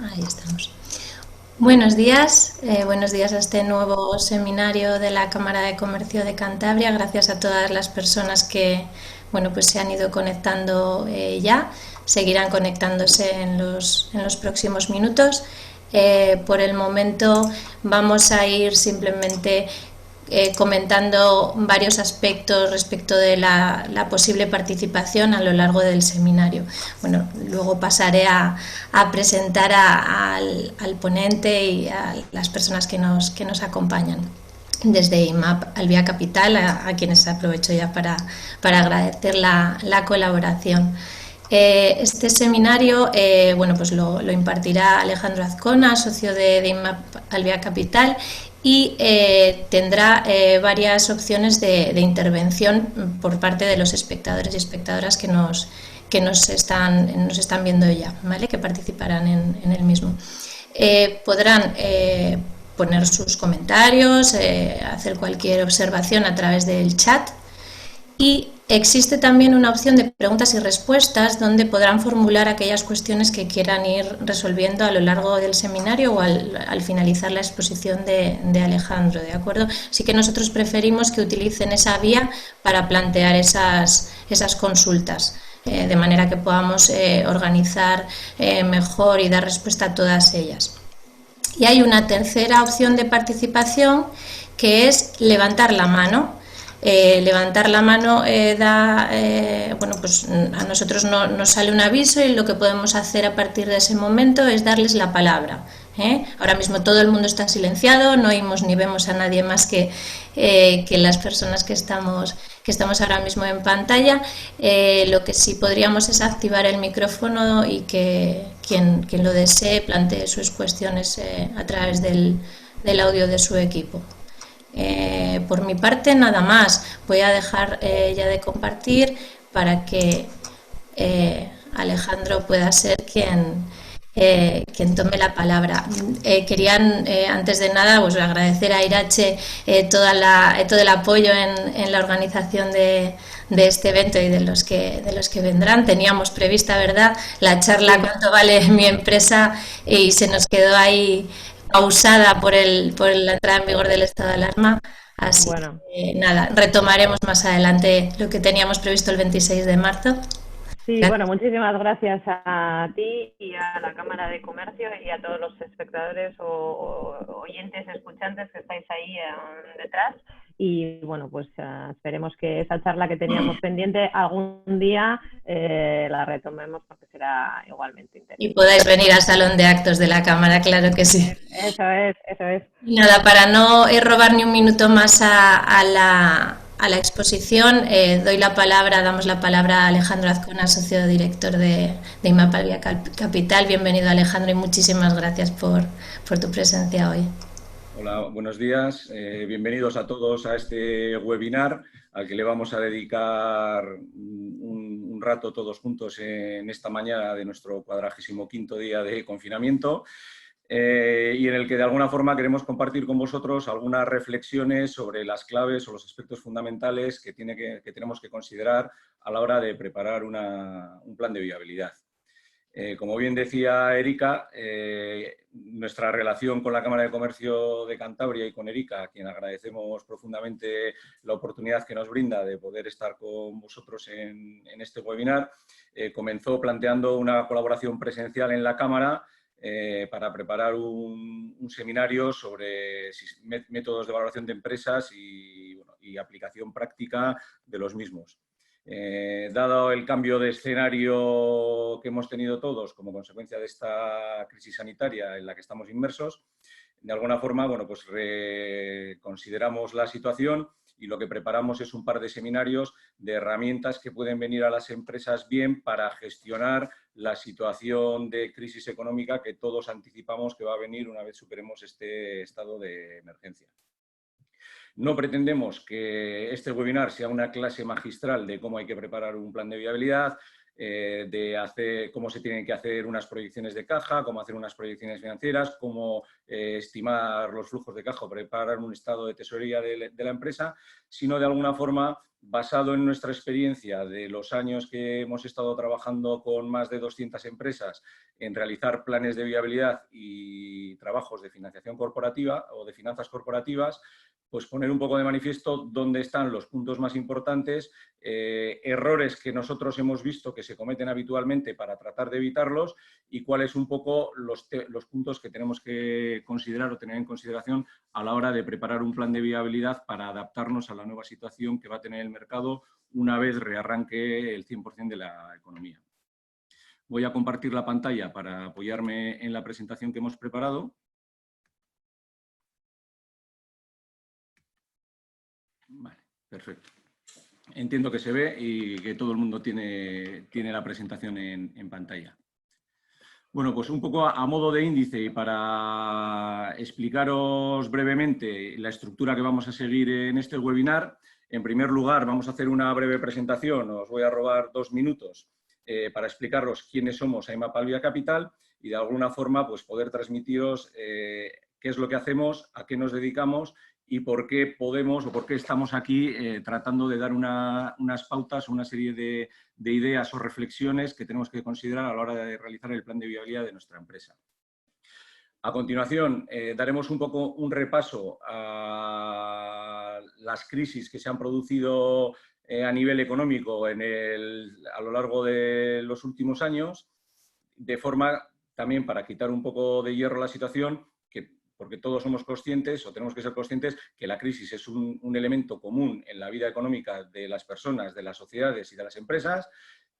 Ahí estamos. Buenos días a este nuevo seminario de la Cámara de Comercio de Cantabria. Gracias a todas las personas que, pues se han ido conectando ya, seguirán conectándose en los próximos minutos. Por el momento vamos a ir simplemente comentando varios aspectos respecto de la posible participación a lo largo del seminario. Bueno, luego pasaré a presentar al ponente y a las personas que nos acompañan desde IMAP Albia Capital, a quienes aprovecho ya para agradecer la colaboración. Este seminario pues lo impartirá Alejandro Azcona, socio de IMAP Albia Capital, y tendrá varias opciones de intervención por parte de los espectadores y espectadoras que nos están viendo ya, ¿vale? Que participarán en el mismo. Podrán poner sus comentarios, hacer cualquier observación a través del chat, y existe también una opción de preguntas y respuestas donde podrán formular aquellas cuestiones que quieran ir resolviendo a lo largo del seminario o al finalizar la exposición de Alejandro, ¿de acuerdo? Así que nosotros preferimos que utilicen esa vía para plantear esas consultas, de manera que podamos organizar mejor y dar respuesta a todas ellas. Y hay una tercera opción de participación, que es levantar la mano. Levantar la mano pues a nosotros nos sale un aviso y lo que podemos hacer a partir de ese momento es darles la palabra. Ahora mismo todo el mundo está silenciado, no oímos ni vemos a nadie más que las personas que estamos ahora mismo en pantalla. Lo que sí podríamos es activar el micrófono y que quien lo desee plantee sus cuestiones a través del audio de su equipo. Por mi parte, nada más. Voy a dejar ya de compartir para que Alejandro pueda ser quien tome la palabra. Querían, antes de nada, pues agradecer a Irache todo el apoyo en la organización de este evento y de los que vendrán. Teníamos prevista, ¿verdad?, la charla "¿Cuánto vale mi empresa?", y se nos quedó ahí pausada por la entrada en vigor del estado de alarma. Así Bueno, que nada, retomaremos más adelante lo que teníamos previsto el 26 de marzo. sí, Gracias. bueno, muchísimas gracias a ti y a la Cámara de Comercio y a todos los espectadores o oyentes, escuchantes que estáis ahí detrás. Y bueno, pues esperemos que esa charla que teníamos pendiente algún día la retomemos, porque será igualmente Y interesante. podáis venir al salón de actos de la Cámara, claro que sí. Eso es, eso es. Nada, para no robar ni un minuto más a la exposición, damos la palabra a Alejandro Azcona, socio director de Imapalvia Capital. Bienvenido, Alejandro, y muchísimas gracias por tu presencia hoy. Hola, buenos días. Bienvenidos a todos a este webinar al que le vamos a dedicar un rato todos juntos en esta mañana de nuestro 45º día de confinamiento, y en el que de alguna forma queremos compartir con vosotros algunas reflexiones sobre las claves o los aspectos fundamentales que tenemos que considerar a la hora de preparar un plan de viabilidad. Como bien decía Erika, nuestra relación con la Cámara de Comercio de Cantabria y con Erika, a quien agradecemos profundamente la oportunidad que nos brinda de poder estar con vosotros en este webinar, comenzó planteando una colaboración presencial en la Cámara para preparar un seminario sobre métodos de valoración de empresas y aplicación práctica de los mismos. Dado el cambio de escenario que hemos tenido todos como consecuencia de esta crisis sanitaria en la que estamos inmersos, de alguna forma, pues reconsideramos la situación y lo que preparamos es un par de seminarios de herramientas que pueden venir a las empresas bien para gestionar la situación de crisis económica que todos anticipamos que va a venir una vez superemos este estado de emergencia. No pretendemos que este webinar sea una clase magistral de cómo hay que preparar un plan de viabilidad, de cómo se tienen que hacer unas proyecciones de caja, cómo hacer unas proyecciones financieras, cómo estimar los flujos de caja o preparar un estado de tesorería de la empresa, sino de alguna forma basado en nuestra experiencia de los años que hemos estado trabajando con más de 200 empresas en realizar planes de viabilidad y trabajos de financiación corporativa o de finanzas corporativas, pues poner un poco de manifiesto dónde están los puntos más importantes, errores que nosotros hemos visto que se cometen habitualmente para tratar de evitarlos y cuáles un poco los puntos que tenemos que considerar o tener en consideración a la hora de preparar un plan de viabilidad para adaptarnos a la nueva situación que va a tener el mercado una vez rearranque el 100% de la economía. Voy a compartir la pantalla para apoyarme en la presentación que hemos preparado. Vale, perfecto. Entiendo que se ve y que todo el mundo tiene la presentación en pantalla. Bueno, pues un poco a modo de índice y para explicaros brevemente la estructura que vamos a seguir en este webinar. En primer lugar, vamos a hacer una breve presentación, os voy a robar 2 minutos para explicaros quiénes somos AIMAP Albia Capital y de alguna forma pues, poder transmitiros qué es lo que hacemos, a qué nos dedicamos y por qué podemos o por qué estamos aquí tratando de dar unas pautas, una serie de ideas o reflexiones que tenemos que considerar a la hora de realizar el plan de viabilidad de nuestra empresa. A continuación, daremos un poco un repaso a las crisis que se han producido a nivel económico a lo largo de los últimos años, de forma también para quitar un poco de hierro a la situación, porque todos somos conscientes o tenemos que ser conscientes que la crisis es un elemento común en la vida económica de las personas, de las sociedades y de las empresas,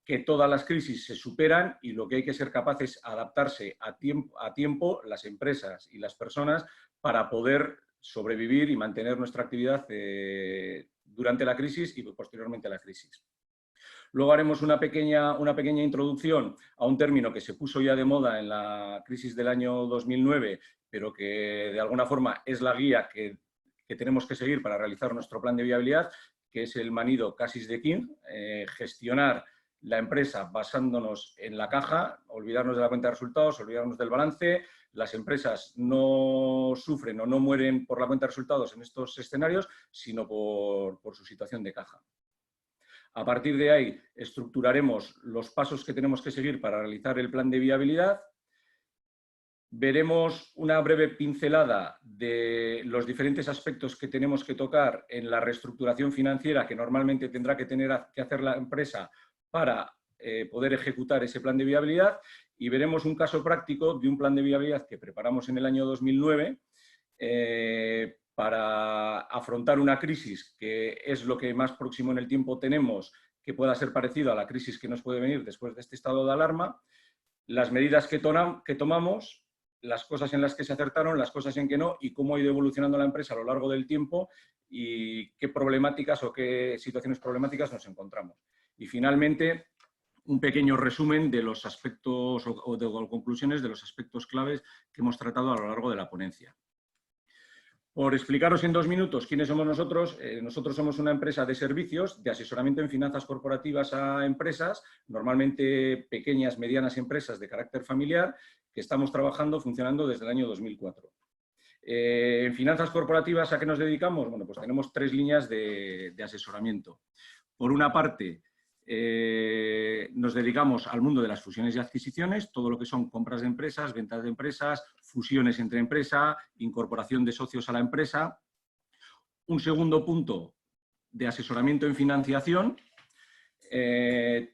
que todas las crisis se superan y lo que hay que ser capaces es adaptarse a tiempo las empresas y las personas para poder sobrevivir y mantener nuestra actividad durante la crisis y posteriormente a la crisis. Luego haremos una pequeña introducción a un término que se puso ya de moda en la crisis del año 2009, pero que de alguna forma es la guía que tenemos que seguir para realizar nuestro plan de viabilidad, que es el manido Casis de King, gestionar la empresa basándonos en la caja, olvidarnos de la cuenta de resultados, olvidarnos del balance. Las empresas no sufren o no mueren por la cuenta de resultados en estos escenarios, sino por su situación de caja. A partir de ahí, estructuraremos los pasos que tenemos que seguir para realizar el plan de viabilidad. Veremos una breve pincelada de los diferentes aspectos que tenemos que tocar en la reestructuración financiera que normalmente tendrá que hacer la empresa para poder ejecutar ese plan de viabilidad y veremos un caso práctico de un plan de viabilidad que preparamos en el año 2009 para afrontar una crisis que es lo que más próximo en el tiempo tenemos que pueda ser parecido a la crisis que nos puede venir después de este estado de alarma, las medidas que tomamos, las cosas en las que se acertaron, las cosas en que no y cómo ha ido evolucionando la empresa a lo largo del tiempo y qué problemáticas o qué situaciones problemáticas nos encontramos. Y finalmente, un pequeño resumen de los aspectos o de conclusiones de los aspectos claves que hemos tratado a lo largo de la ponencia. Por explicaros en 2 minutos quiénes somos nosotros, nosotros somos una empresa de servicios, de asesoramiento en finanzas corporativas a empresas, normalmente pequeñas, medianas empresas de carácter familiar, que estamos trabajando, funcionando desde el año 2004. En finanzas corporativas, ¿a qué nos dedicamos? Bueno, pues tenemos 3 líneas de asesoramiento. Por una parte, nos dedicamos al mundo de las fusiones y adquisiciones, todo lo que son compras de empresas, ventas de empresas, fusiones entre empresas, incorporación de socios a la empresa. Un segundo punto de asesoramiento en financiación,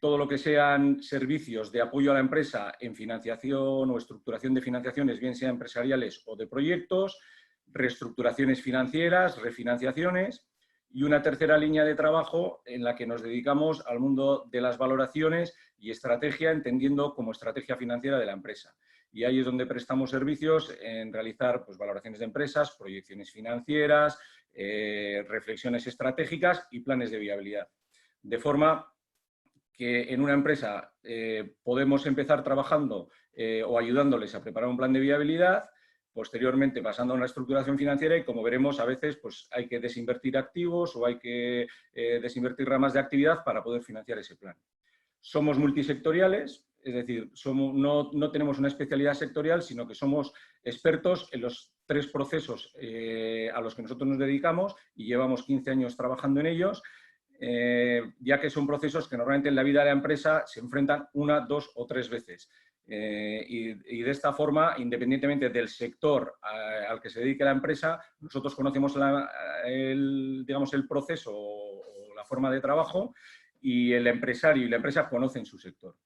todo lo que sean servicios de apoyo a la empresa en financiación o estructuración de financiaciones, bien sean empresariales o de proyectos, reestructuraciones financieras, refinanciaciones. Y una tercera línea de trabajo en la que nos dedicamos al mundo de las valoraciones y estrategia, entendiendo como estrategia financiera de la empresa. Y ahí es donde prestamos servicios en realizar pues, valoraciones de empresas, proyecciones financieras, reflexiones estratégicas y planes de viabilidad. De forma que en una empresa podemos empezar trabajando o ayudándoles a preparar un plan de viabilidad, posteriormente pasando a una estructuración financiera y, como veremos, a veces pues, hay que desinvertir activos o hay que desinvertir ramas de actividad para poder financiar ese plan. Somos multisectoriales, es decir, no tenemos una especialidad sectorial, sino que somos expertos en los 3 procesos a los que nosotros nos dedicamos y llevamos 15 años trabajando en ellos. ya que son procesos que normalmente en la vida de la empresa se enfrentan 1, 2 o 3 veces. Y de esta forma, independientemente del sector al que se dedique la empresa, nosotros conocemos digamos, el proceso o la forma de trabajo, y el empresario y la empresa conocen su sector.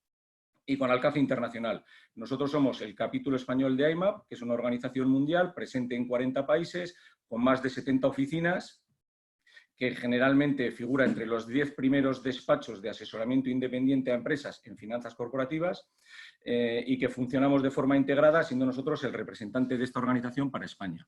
Y con alcance internacional. Nosotros somos el capítulo español de IMAP, que es una organización mundial presente en 40 países, con más de 70 oficinas, que generalmente figura entre los 10 primeros despachos de asesoramiento independiente a empresas en finanzas corporativas, y que funcionamos de forma integrada, siendo nosotros el representante de esta organización para España.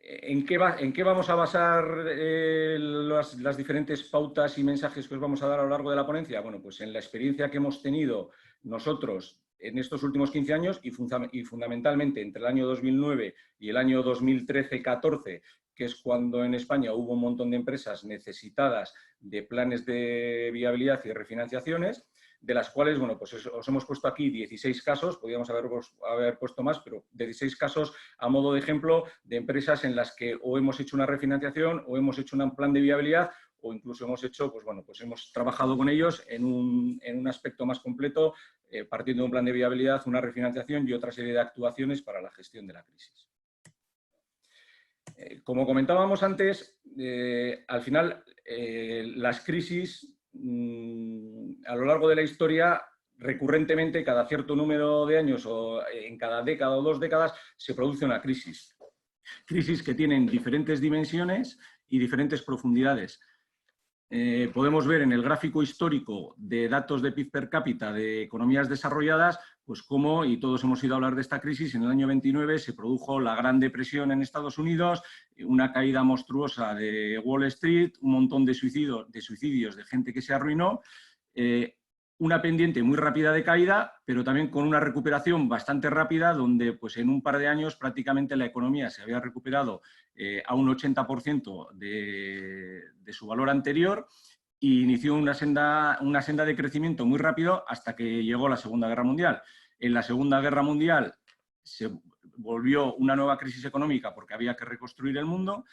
¿En qué vamos a basar las diferentes pautas y mensajes que os vamos a dar a lo largo de la ponencia? Bueno, pues en la experiencia que hemos tenido nosotros en estos últimos 15 años y fundamentalmente entre el año 2009 y el año 2013-14, que es cuando en España hubo un montón de empresas necesitadas de planes de viabilidad y de refinanciaciones, de las cuales, bueno, pues os hemos puesto aquí 16 casos, podríamos haber puesto más, pero 16 casos a modo de ejemplo de empresas en las que o hemos hecho una refinanciación o hemos hecho un plan de viabilidad, o incluso hemos hecho, pues bueno, pues hemos trabajado con ellos en un aspecto más completo, partiendo de un plan de viabilidad, una refinanciación y otra serie de actuaciones para la gestión de la crisis. Como comentábamos antes, al final las crisis a lo largo de la historia, recurrentemente, cada cierto número de años o en cada década o 2 décadas, se produce una crisis. Crisis que tienen diferentes dimensiones y diferentes profundidades. Podemos ver en el gráfico histórico de datos de PIB per cápita de economías desarrolladas, pues cómo, y todos hemos ido a hablar de esta crisis, en el año 29 se produjo la Gran Depresión en Estados Unidos, una caída monstruosa de Wall Street, un montón de suicidios de gente que se arruinó, una pendiente muy rápida de caída, pero también con una recuperación bastante rápida, donde pues, en un par de años prácticamente la economía se había recuperado a un 80% de su valor anterior, e inició una senda de crecimiento muy rápido hasta que llegó la Segunda Guerra Mundial. En la Segunda Guerra Mundial se volvió una nueva crisis económica porque había que reconstruir el mundo,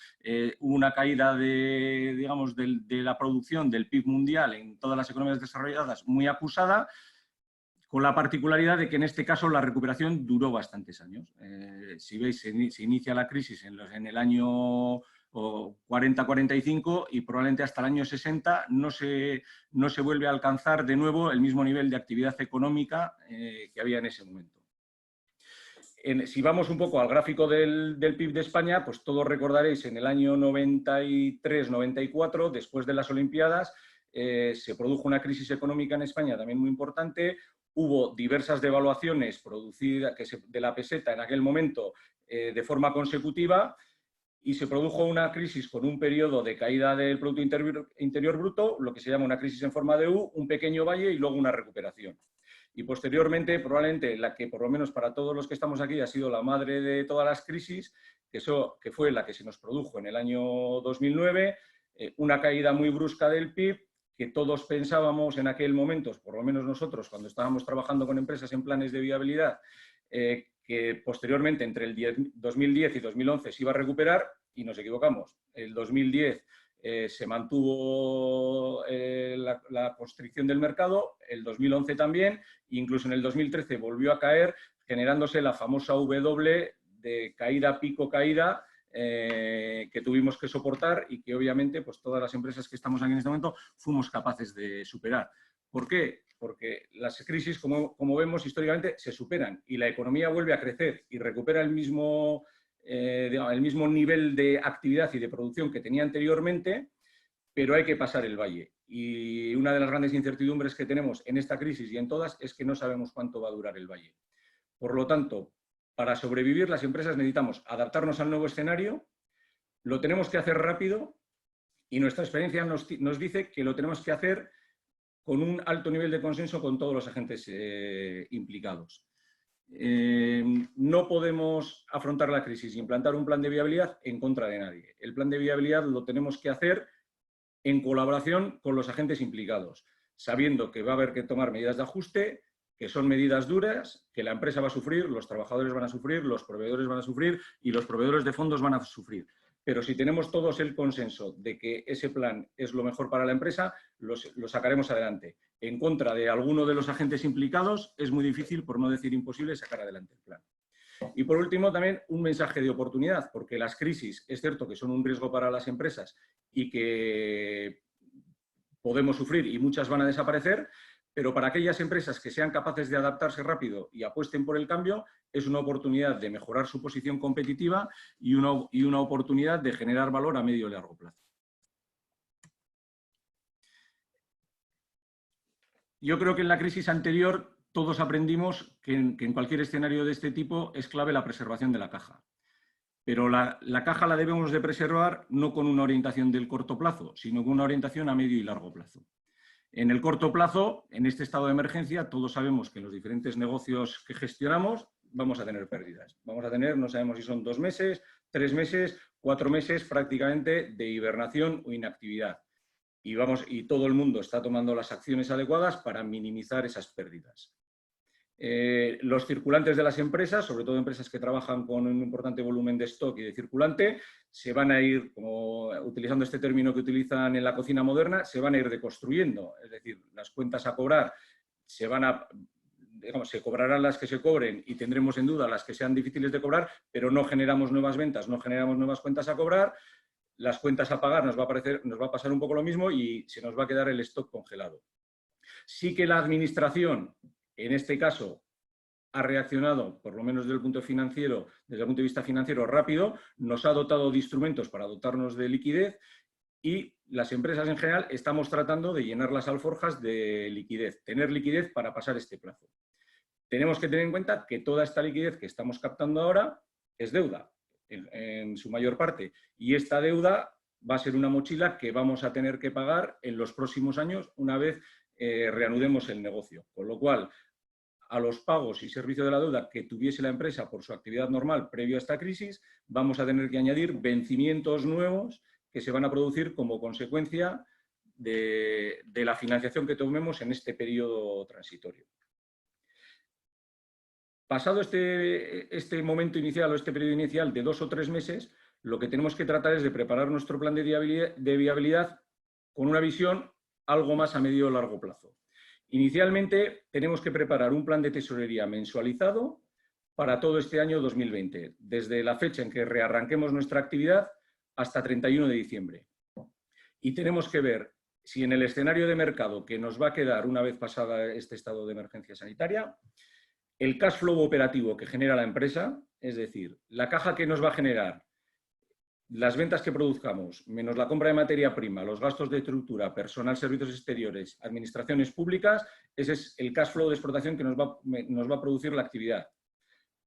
hubo una caída de la producción del PIB mundial en todas las economías desarrolladas muy acusada, con la particularidad de que en este caso la recuperación duró bastantes años. Si veis, se inicia la crisis en el año 40-45 y probablemente hasta el año 60 no se vuelve a alcanzar de nuevo el mismo nivel de actividad económica que había en ese momento. Si vamos un poco al gráfico del PIB de España, pues todos recordaréis en el año 93-94, después de las Olimpiadas, se produjo una crisis económica en España también muy importante. Hubo diversas devaluaciones producidas de la peseta en aquel momento de forma consecutiva, y se produjo una crisis con un periodo de caída del Producto Interior Bruto, lo que se llama una crisis en forma de U, un pequeño valle y luego una recuperación. Y posteriormente, probablemente la que por lo menos para todos los que estamos aquí ha sido la madre de todas las crisis, que fue la que se nos produjo en el año 2009, una caída muy brusca del PIB, que todos pensábamos en aquel momento, por lo menos nosotros, cuando estábamos trabajando con empresas en planes de viabilidad, que posteriormente entre el 2010 y 2011 se iba a recuperar, y nos equivocamos. El 2010 se mantuvo la constricción del mercado, el 2011 también, e incluso en el 2013 volvió a caer, generándose la famosa W de caída, pico, caída, que tuvimos que soportar y que obviamente pues, todas las empresas que estamos aquí en este momento fuimos capaces de superar. ¿Por qué? Porque las crisis, como vemos históricamente, se superan y la economía vuelve a crecer y recupera el mismo nivel de actividad y de producción que tenía anteriormente, pero hay que pasar el valle. Y una de las grandes incertidumbres que tenemos en esta crisis y en todas es que no sabemos cuánto va a durar el valle. Por lo tanto, para sobrevivir las empresas necesitamos adaptarnos al nuevo escenario, lo tenemos que hacer rápido y nuestra experiencia nos dice que lo tenemos que hacer con un alto nivel de consenso con todos los agentes implicados. No podemos afrontar la crisis y implantar un plan de viabilidad en contra de nadie. El plan de viabilidad lo tenemos que hacer en colaboración con los agentes implicados, sabiendo que va a haber que tomar medidas de ajuste, que son medidas duras, que la empresa va a sufrir, los trabajadores van a sufrir, los proveedores van a sufrir y los proveedores de fondos van a sufrir. Pero si tenemos todos el consenso de que ese plan es lo mejor para la empresa, lo sacaremos adelante. En contra de alguno de los agentes implicados, es muy difícil, por no decir imposible, sacar adelante el plan. Y por último, también un mensaje de oportunidad, porque las crisis es cierto que son un riesgo para las empresas y que podemos sufrir y muchas van a desaparecer, pero para aquellas empresas que sean capaces de adaptarse rápido y apuesten por el cambio, es una oportunidad de mejorar su posición competitiva y una oportunidad de generar valor a medio y largo plazo. Yo creo que en la crisis anterior todos aprendimos que en cualquier escenario de este tipo es clave la preservación de la caja. Pero la caja la debemos de preservar no con una orientación del corto plazo, sino con una orientación a medio y largo plazo. En el corto plazo, en este estado de emergencia, todos sabemos que en los diferentes negocios que gestionamos vamos a tener pérdidas. Vamos a tener, no sabemos si son 2 meses, 3 meses, 4 meses prácticamente de hibernación o inactividad. Y todo el mundo está tomando las acciones adecuadas para minimizar esas pérdidas. Los circulantes de las empresas, sobre todo empresas que trabajan con un importante volumen de stock y de circulante, se van a ir, como utilizando este término que utilizan en la cocina moderna, se van a ir deconstruyendo. Es decir, las cuentas a cobrar se cobrarán las que se cobren y tendremos en duda las que sean difíciles de cobrar, pero no generamos nuevas ventas, no generamos nuevas cuentas a cobrar. Las cuentas a pagar nos va a pasar un poco lo mismo y se nos va a quedar el stock congelado. Sí que la administración, en este caso, ha reaccionado, por lo menos desde el punto de vista financiero, rápido, nos ha dotado de instrumentos para dotarnos de liquidez y las empresas en general estamos tratando de llenar las alforjas de liquidez, tener liquidez para pasar este plazo. Tenemos que tener en cuenta que toda esta liquidez que estamos captando ahora es deuda, en su mayor parte, y esta deuda va a ser una mochila que vamos a tener que pagar en los próximos años una vez reanudemos el negocio. Con lo cual, a los pagos y servicio de la deuda que tuviese la empresa por su actividad normal previo a esta crisis, vamos a tener que añadir vencimientos nuevos que se van a producir como consecuencia de la financiación que tomemos en este periodo transitorio. Pasado este momento inicial o este periodo inicial de 2 o 3 meses, lo que tenemos que tratar es de preparar nuestro plan de viabilidad con una visión algo más a medio o largo plazo. Inicialmente tenemos que preparar un plan de tesorería mensualizado para todo este año 2020, desde la fecha en que rearranquemos nuestra actividad hasta 31 de diciembre. Y tenemos que ver si en el escenario de mercado que nos va a quedar una vez pasada este estado de emergencia sanitaria, el cash flow operativo que genera la empresa, es decir, la caja que nos va a generar las ventas que produzcamos, menos la compra de materia prima, los gastos de estructura, personal, servicios exteriores, administraciones públicas, ese es el cash flow de explotación que nos va a producir la actividad.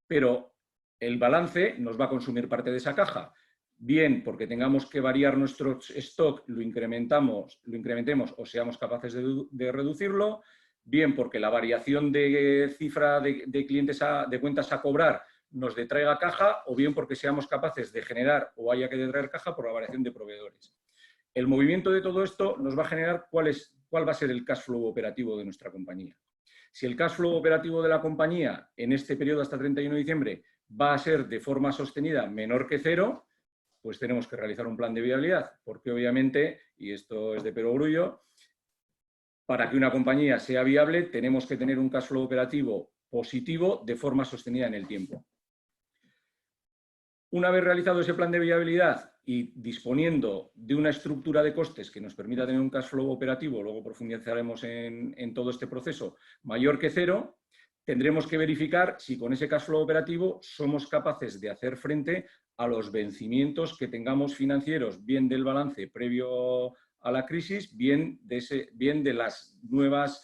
Pero el balance nos va a consumir parte de esa caja, bien porque tengamos que variar nuestro stock, lo incrementemos o seamos capaces de reducirlo, bien porque la variación de cifra de clientes de cuentas a cobrar nos detraiga caja, o bien porque seamos capaces de generar o haya que detraer caja por la variación de proveedores. El movimiento de todo esto nos va a generar cuál va a ser el cash flow operativo de nuestra compañía. Si el cash flow operativo de la compañía en este periodo hasta 31 de diciembre va a ser de forma sostenida menor que 0, pues tenemos que realizar un plan de viabilidad, porque obviamente, y esto es de perogrullo, para que una compañía sea viable tenemos que tener un cash flow operativo positivo de forma sostenida en el tiempo. Una vez realizado ese plan de viabilidad y disponiendo de una estructura de costes que nos permita tener un cash flow operativo, luego profundizaremos en todo este proceso, mayor que 0, tendremos que verificar si con ese cash flow operativo somos capaces de hacer frente a los vencimientos que tengamos financieros, bien del balance previo a la crisis, bien de las nuevas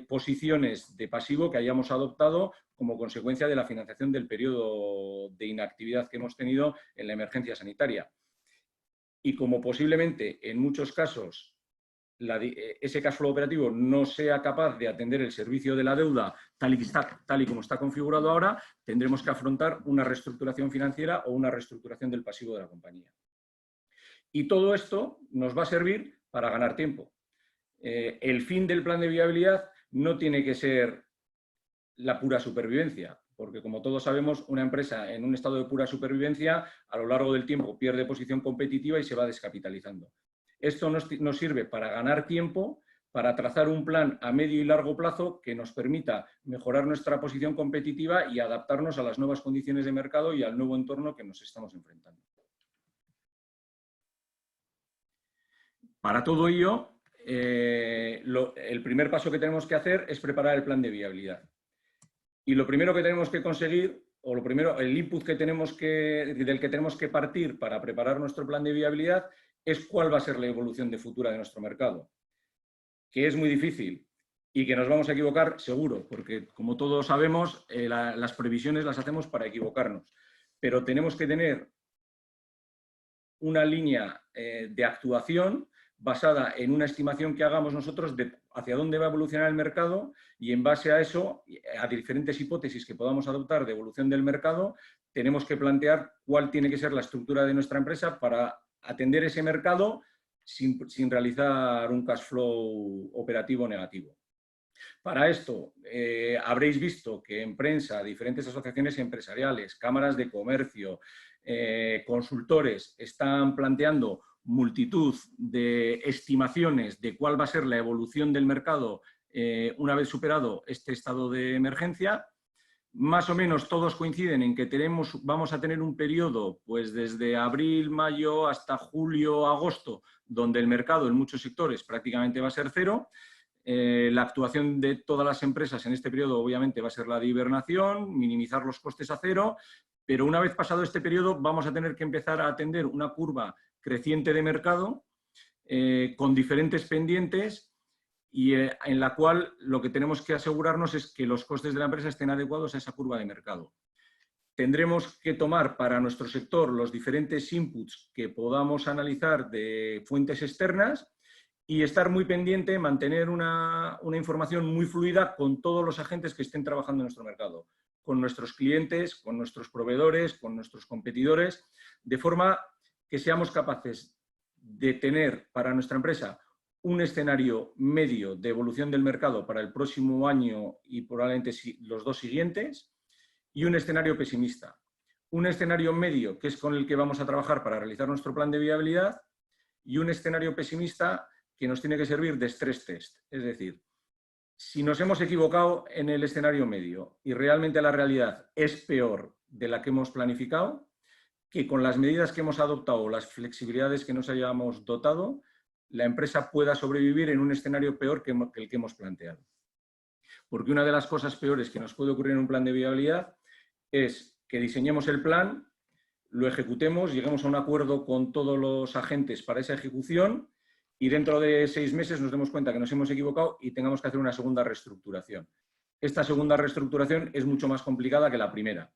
posiciones de pasivo que hayamos adoptado como consecuencia de la financiación del periodo de inactividad que hemos tenido en la emergencia sanitaria. Y como posiblemente en muchos casos ese cash flow operativo no sea capaz de atender el servicio de la deuda tal y como está configurado ahora, tendremos que afrontar una reestructuración financiera o una reestructuración del pasivo de la compañía. Y todo esto nos va a servir para ganar tiempo. El fin del plan de viabilidad no tiene que ser la pura supervivencia, porque como todos sabemos, una empresa en un estado de pura supervivencia a lo largo del tiempo pierde posición competitiva y se va descapitalizando. Esto nos sirve para ganar tiempo, para trazar un plan a medio y largo plazo que nos permita mejorar nuestra posición competitiva y adaptarnos a las nuevas condiciones de mercado y al nuevo entorno que nos estamos enfrentando. Para todo ello, el primer paso que tenemos que hacer es preparar el plan de viabilidad. Y lo primero que tenemos que conseguir, o el input del que tenemos que partir para preparar nuestro plan de viabilidad, es cuál va a ser la evolución futura de nuestro mercado. Que es muy difícil y que nos vamos a equivocar seguro, porque como todos sabemos, las previsiones las hacemos para equivocarnos. Pero tenemos que tener una línea de actuación basada en una estimación que hagamos nosotros de hacia dónde va a evolucionar el mercado y en base a eso, a diferentes hipótesis que podamos adoptar de evolución del mercado, tenemos que plantear cuál tiene que ser la estructura de nuestra empresa para atender ese mercado sin realizar un cash flow operativo negativo. Para esto, habréis visto que en prensa, diferentes asociaciones empresariales, cámaras de comercio, consultores están planteando multitud de estimaciones de cuál va a ser la evolución del mercado una vez superado este estado de emergencia. Más o menos todos coinciden en que vamos a tener un periodo pues desde abril, mayo hasta julio, agosto, donde el mercado en muchos sectores prácticamente va a ser cero. La actuación de todas las empresas en este periodo obviamente va a ser la de hibernación, minimizar los costes a cero, pero una vez pasado este periodo vamos a tener que empezar a atender una curva creciente de mercado con diferentes pendientes y en la cual lo que tenemos que asegurarnos es que los costes de la empresa estén adecuados a esa curva de mercado. Tendremos que tomar para nuestro sector los diferentes inputs que podamos analizar de fuentes externas y estar muy pendiente, mantener una información muy fluida con todos los agentes que estén trabajando en nuestro mercado, con nuestros clientes, con nuestros proveedores, con nuestros competidores, de forma que seamos capaces de tener para nuestra empresa un escenario medio de evolución del mercado para el próximo año y probablemente los dos siguientes, y un escenario pesimista. Un escenario medio, que es con el que vamos a trabajar para realizar nuestro plan de viabilidad, y un escenario pesimista que nos tiene que servir de stress test. Es decir, si nos hemos equivocado en el escenario medio y realmente la realidad es peor de la que hemos planificado, que con las medidas que hemos adoptado, las flexibilidades que nos hayamos dotado, la empresa pueda sobrevivir en un escenario peor que el que hemos planteado. Porque una de las cosas peores que nos puede ocurrir en un plan de viabilidad es que diseñemos el plan, lo ejecutemos, lleguemos a un acuerdo con todos los agentes para esa ejecución y dentro de 6 meses nos demos cuenta que nos hemos equivocado y tengamos que hacer una segunda reestructuración. Esta segunda reestructuración es mucho más complicada que la primera.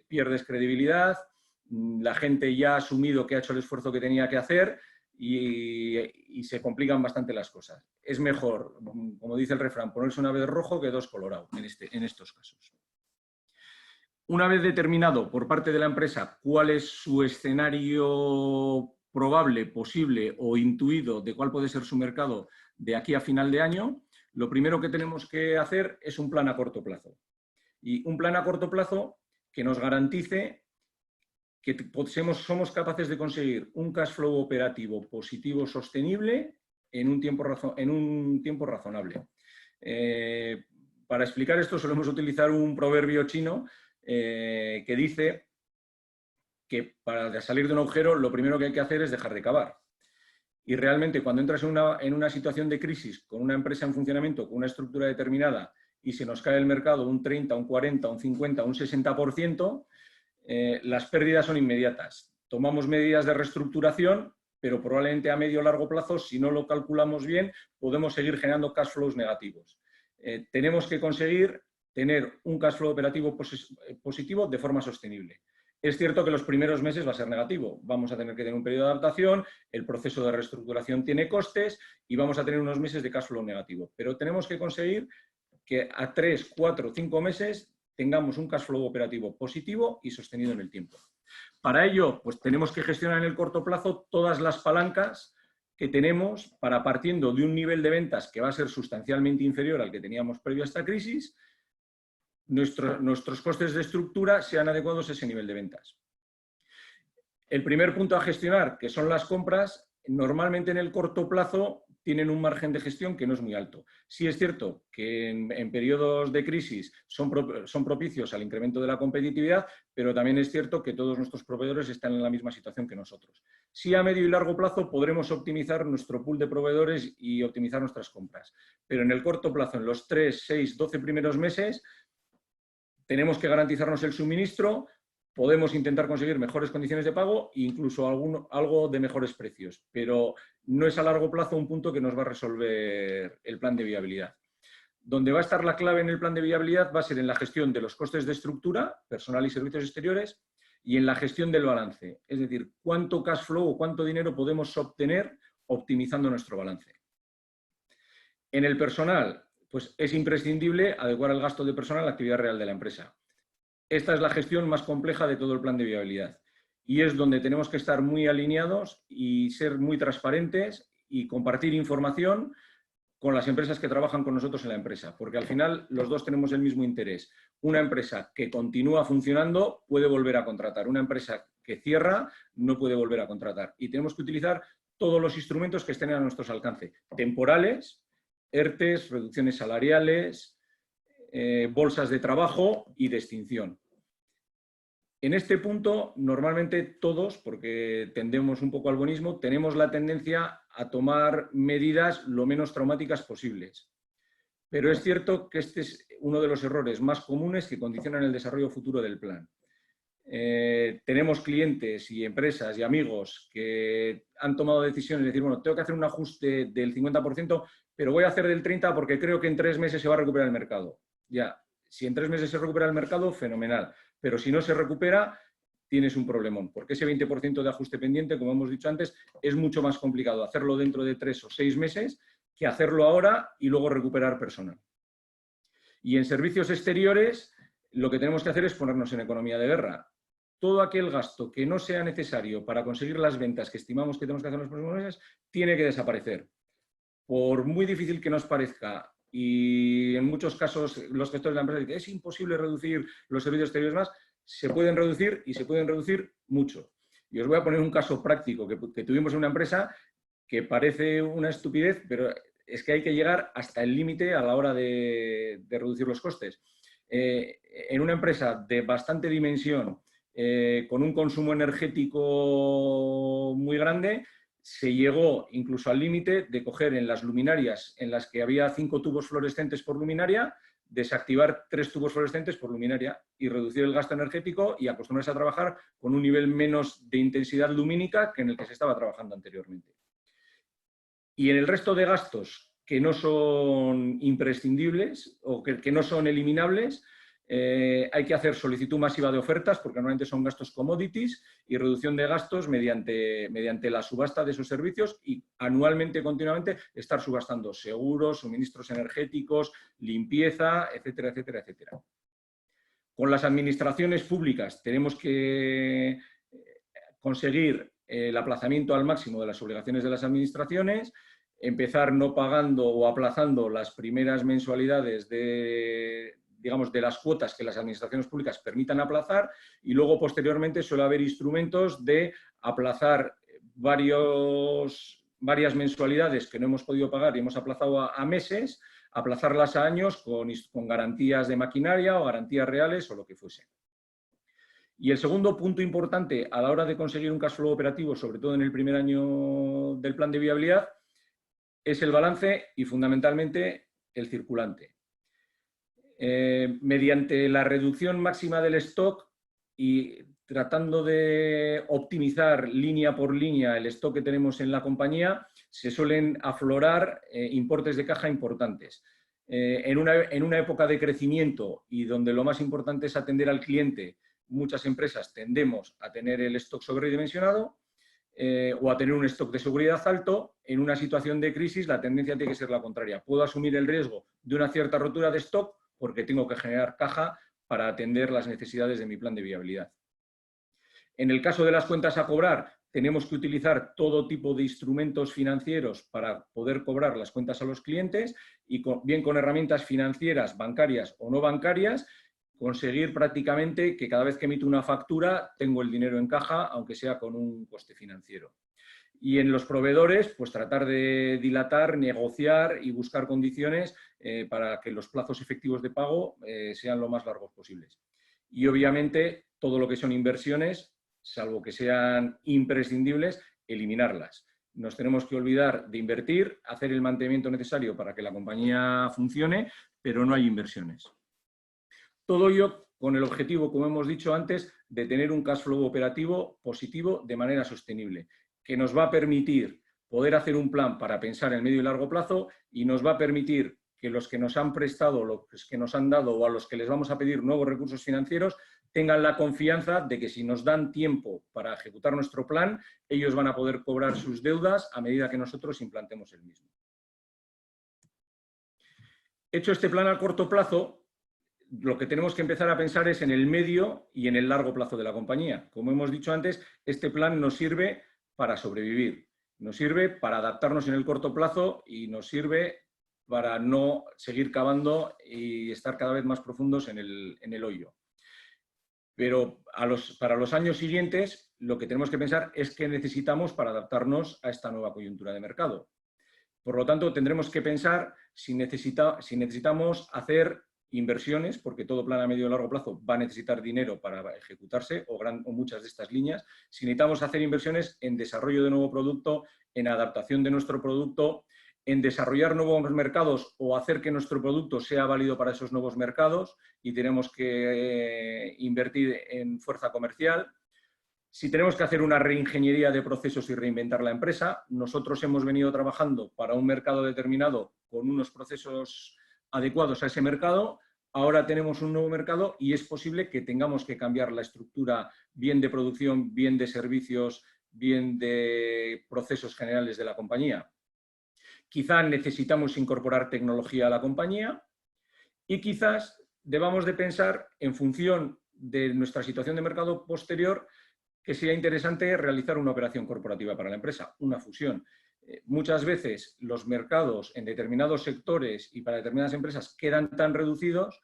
Pierdes credibilidad, la gente ya ha asumido que ha hecho el esfuerzo que tenía que hacer y se complican bastante las cosas. Es mejor, como dice el refrán, ponerse una vez rojo que 2 colorado en estos casos. Una vez determinado por parte de la empresa cuál es su escenario probable, posible o intuido de cuál puede ser su mercado de aquí a final de año, lo primero que tenemos que hacer es un plan a corto plazo. Y un plan a corto plazo que nos garantice que somos capaces de conseguir un cash flow operativo positivo sostenible en un tiempo razonable. Para explicar esto solemos utilizar un proverbio chino que dice que para salir de un agujero lo primero que hay que hacer es dejar de cavar. Y realmente cuando entras en una situación de crisis con una empresa en funcionamiento, con una estructura determinada y se nos cae el mercado un 30, un 40, un 50, un 60%, las pérdidas son inmediatas. Tomamos medidas de reestructuración, pero probablemente a medio o largo plazo, si no lo calculamos bien, podemos seguir generando cash flows negativos. Tenemos que conseguir tener un cash flow operativo positivo de forma sostenible. Es cierto que los primeros meses va a ser negativo. Vamos a tener que tener un periodo de adaptación, el proceso de reestructuración tiene costes y vamos a tener unos meses de cash flow negativo. Pero tenemos que conseguir que a 3, 4, 5 meses tengamos un cash flow operativo positivo y sostenido en el tiempo. Para ello, pues tenemos que gestionar en el corto plazo todas las palancas que tenemos para, partiendo de un nivel de ventas que va a ser sustancialmente inferior al que teníamos previo a esta crisis, nuestros costes de estructura sean adecuados a ese nivel de ventas. El primer punto a gestionar, que son las compras, normalmente en el corto plazo tienen un margen de gestión que no es muy alto. Sí es cierto que en periodos de crisis son propicios al incremento de la competitividad, pero también es cierto que todos nuestros proveedores están en la misma situación que nosotros. Sí, a medio y largo plazo podremos optimizar nuestro pool de proveedores y optimizar nuestras compras, pero en el corto plazo, en los 3, 6, 12 primeros meses, tenemos que garantizarnos el suministro. Podemos intentar conseguir mejores condiciones de pago e incluso algo de mejores precios, pero no es a largo plazo un punto que nos va a resolver el plan de viabilidad. Donde va a estar la clave en el plan de viabilidad va a ser en la gestión de los costes de estructura, personal y servicios exteriores, y en la gestión del balance. Es decir, cuánto cash flow o cuánto dinero podemos obtener optimizando nuestro balance. En el personal, pues es imprescindible adecuar el gasto de personal a la actividad real de la empresa. Esta es la gestión más compleja de todo el plan de viabilidad y es donde tenemos que estar muy alineados y ser muy transparentes y compartir información con las empresas que trabajan con nosotros en la empresa, porque al final los dos tenemos el mismo interés. Una empresa que continúa funcionando puede volver a contratar, una empresa que cierra no puede volver a contratar y tenemos que utilizar todos los instrumentos que estén a nuestro alcance, temporales, ERTEs, reducciones salariales, bolsas de trabajo y de extinción. En este punto, normalmente todos, porque tendemos un poco al bonismo, tenemos la tendencia a tomar medidas lo menos traumáticas posibles. Pero es cierto que este es uno de los errores más comunes que condicionan el desarrollo futuro del plan. Tenemos clientes y empresas y amigos que han tomado decisiones de decir, bueno, tengo que hacer un ajuste del 50%, pero voy a hacer del 30% porque creo que en 3 meses se va a recuperar el mercado. Ya, si en 3 meses se recupera el mercado, fenomenal. Pero si no se recupera, tienes un problemón, porque ese 20% de ajuste pendiente, como hemos dicho antes, es mucho más complicado hacerlo dentro de 3 o 6 meses que hacerlo ahora y luego recuperar personal. Y en servicios exteriores, lo que tenemos que hacer es ponernos en economía de guerra. Todo aquel gasto que no sea necesario para conseguir las ventas que estimamos que tenemos que hacer en los próximos meses, tiene que desaparecer. Por muy difícil que nos parezca, y en muchos casos los gestores de la empresa dicen que es imposible reducir los servicios exteriores más, se pueden reducir y se pueden reducir mucho. Y os voy a poner un caso práctico que tuvimos en una empresa que parece una estupidez, pero es que hay que llegar hasta el límite a la hora de reducir los costes. En una empresa de bastante dimensión, con un consumo energético muy grande, se llegó incluso al límite de coger en las luminarias en las que había 5 tubos fluorescentes por luminaria, desactivar 3 tubos fluorescentes por luminaria y reducir el gasto energético y acostumbrarse a trabajar con un nivel menos de intensidad lumínica que en el que se estaba trabajando anteriormente. Y en el resto de gastos que no son imprescindibles o que no son eliminables, hay que hacer solicitud masiva de ofertas, porque normalmente son gastos commodities, y reducción de gastos mediante la subasta de esos servicios y anualmente, continuamente, estar subastando seguros, suministros energéticos, limpieza, etcétera, etcétera, etcétera. Con las administraciones públicas tenemos que conseguir el aplazamiento al máximo de las obligaciones de las administraciones, empezar no pagando o aplazando las primeras mensualidades de las cuotas que las administraciones públicas permitan aplazar y luego posteriormente suele haber instrumentos de aplazar varias mensualidades que no hemos podido pagar y hemos aplazado a meses, aplazarlas a años con garantías de maquinaria o garantías reales o lo que fuese. Y el segundo punto importante a la hora de conseguir un cash flow operativo, sobre todo en el primer año del plan de viabilidad, es el balance y fundamentalmente el circulante. Mediante la reducción máxima del stock y tratando de optimizar línea por línea el stock que tenemos en la compañía, se suelen aflorar importes de caja importantes. En una época de crecimiento y donde lo más importante es atender al cliente, muchas empresas tendemos a tener el stock sobredimensionado o a tener un stock de seguridad alto. En una situación de crisis la tendencia tiene que ser la contraria. Puedo asumir el riesgo de una cierta rotura de stock porque tengo que generar caja para atender las necesidades de mi plan de viabilidad. En el caso de las cuentas a cobrar, tenemos que utilizar todo tipo de instrumentos financieros para poder cobrar las cuentas a los clientes y bien con herramientas financieras, bancarias o no bancarias, conseguir prácticamente que cada vez que emito una factura tengo el dinero en caja, aunque sea con un coste financiero. Y en los proveedores, pues tratar de dilatar, negociar y buscar condiciones para que los plazos efectivos de pago sean lo más largos posibles. Y obviamente todo lo que son inversiones, salvo que sean imprescindibles, eliminarlas. Nos tenemos que olvidar de invertir, hacer el mantenimiento necesario para que la compañía funcione, pero no hay inversiones. Todo ello con el objetivo, como hemos dicho antes, de tener un cash flow operativo positivo de manera sostenible, que nos va a permitir poder hacer un plan para pensar en medio y largo plazo y nos va a permitir que los que nos han prestado, los que nos han dado o a los que les vamos a pedir nuevos recursos financieros tengan la confianza de que si nos dan tiempo para ejecutar nuestro plan, ellos van a poder cobrar sus deudas a medida que nosotros implantemos el mismo. Hecho este plan a corto plazo, lo que tenemos que empezar a pensar es en el medio y en el largo plazo de la compañía. Como hemos dicho antes, este plan nos sirve para sobrevivir, nos sirve para adaptarnos en el corto plazo y nos sirve para no seguir cavando y estar cada vez más profundos en el hoyo. Pero para los años siguientes lo que tenemos que pensar es qué necesitamos para adaptarnos a esta nueva coyuntura de mercado. Por lo tanto, tendremos que pensar si necesitamos hacer inversiones, porque todo plan a medio y largo plazo va a necesitar dinero para ejecutarse, o muchas de estas líneas. Si necesitamos hacer inversiones en desarrollo de nuevo producto, en adaptación de nuestro producto, en desarrollar nuevos mercados o hacer que nuestro producto sea válido para esos nuevos mercados y tenemos que invertir en fuerza comercial. Si tenemos que hacer una reingeniería de procesos y reinventar la empresa, nosotros hemos venido trabajando para un mercado determinado con unos procesos adecuados a ese mercado, ahora tenemos un nuevo mercado y es posible que tengamos que cambiar la estructura bien de producción, bien de servicios, bien de procesos generales de la compañía. Quizá necesitamos incorporar tecnología a la compañía y quizás debamos de pensar en función de nuestra situación de mercado posterior que sería interesante realizar una operación corporativa para la empresa, una fusión. Muchas veces los mercados en determinados sectores y para determinadas empresas quedan tan reducidos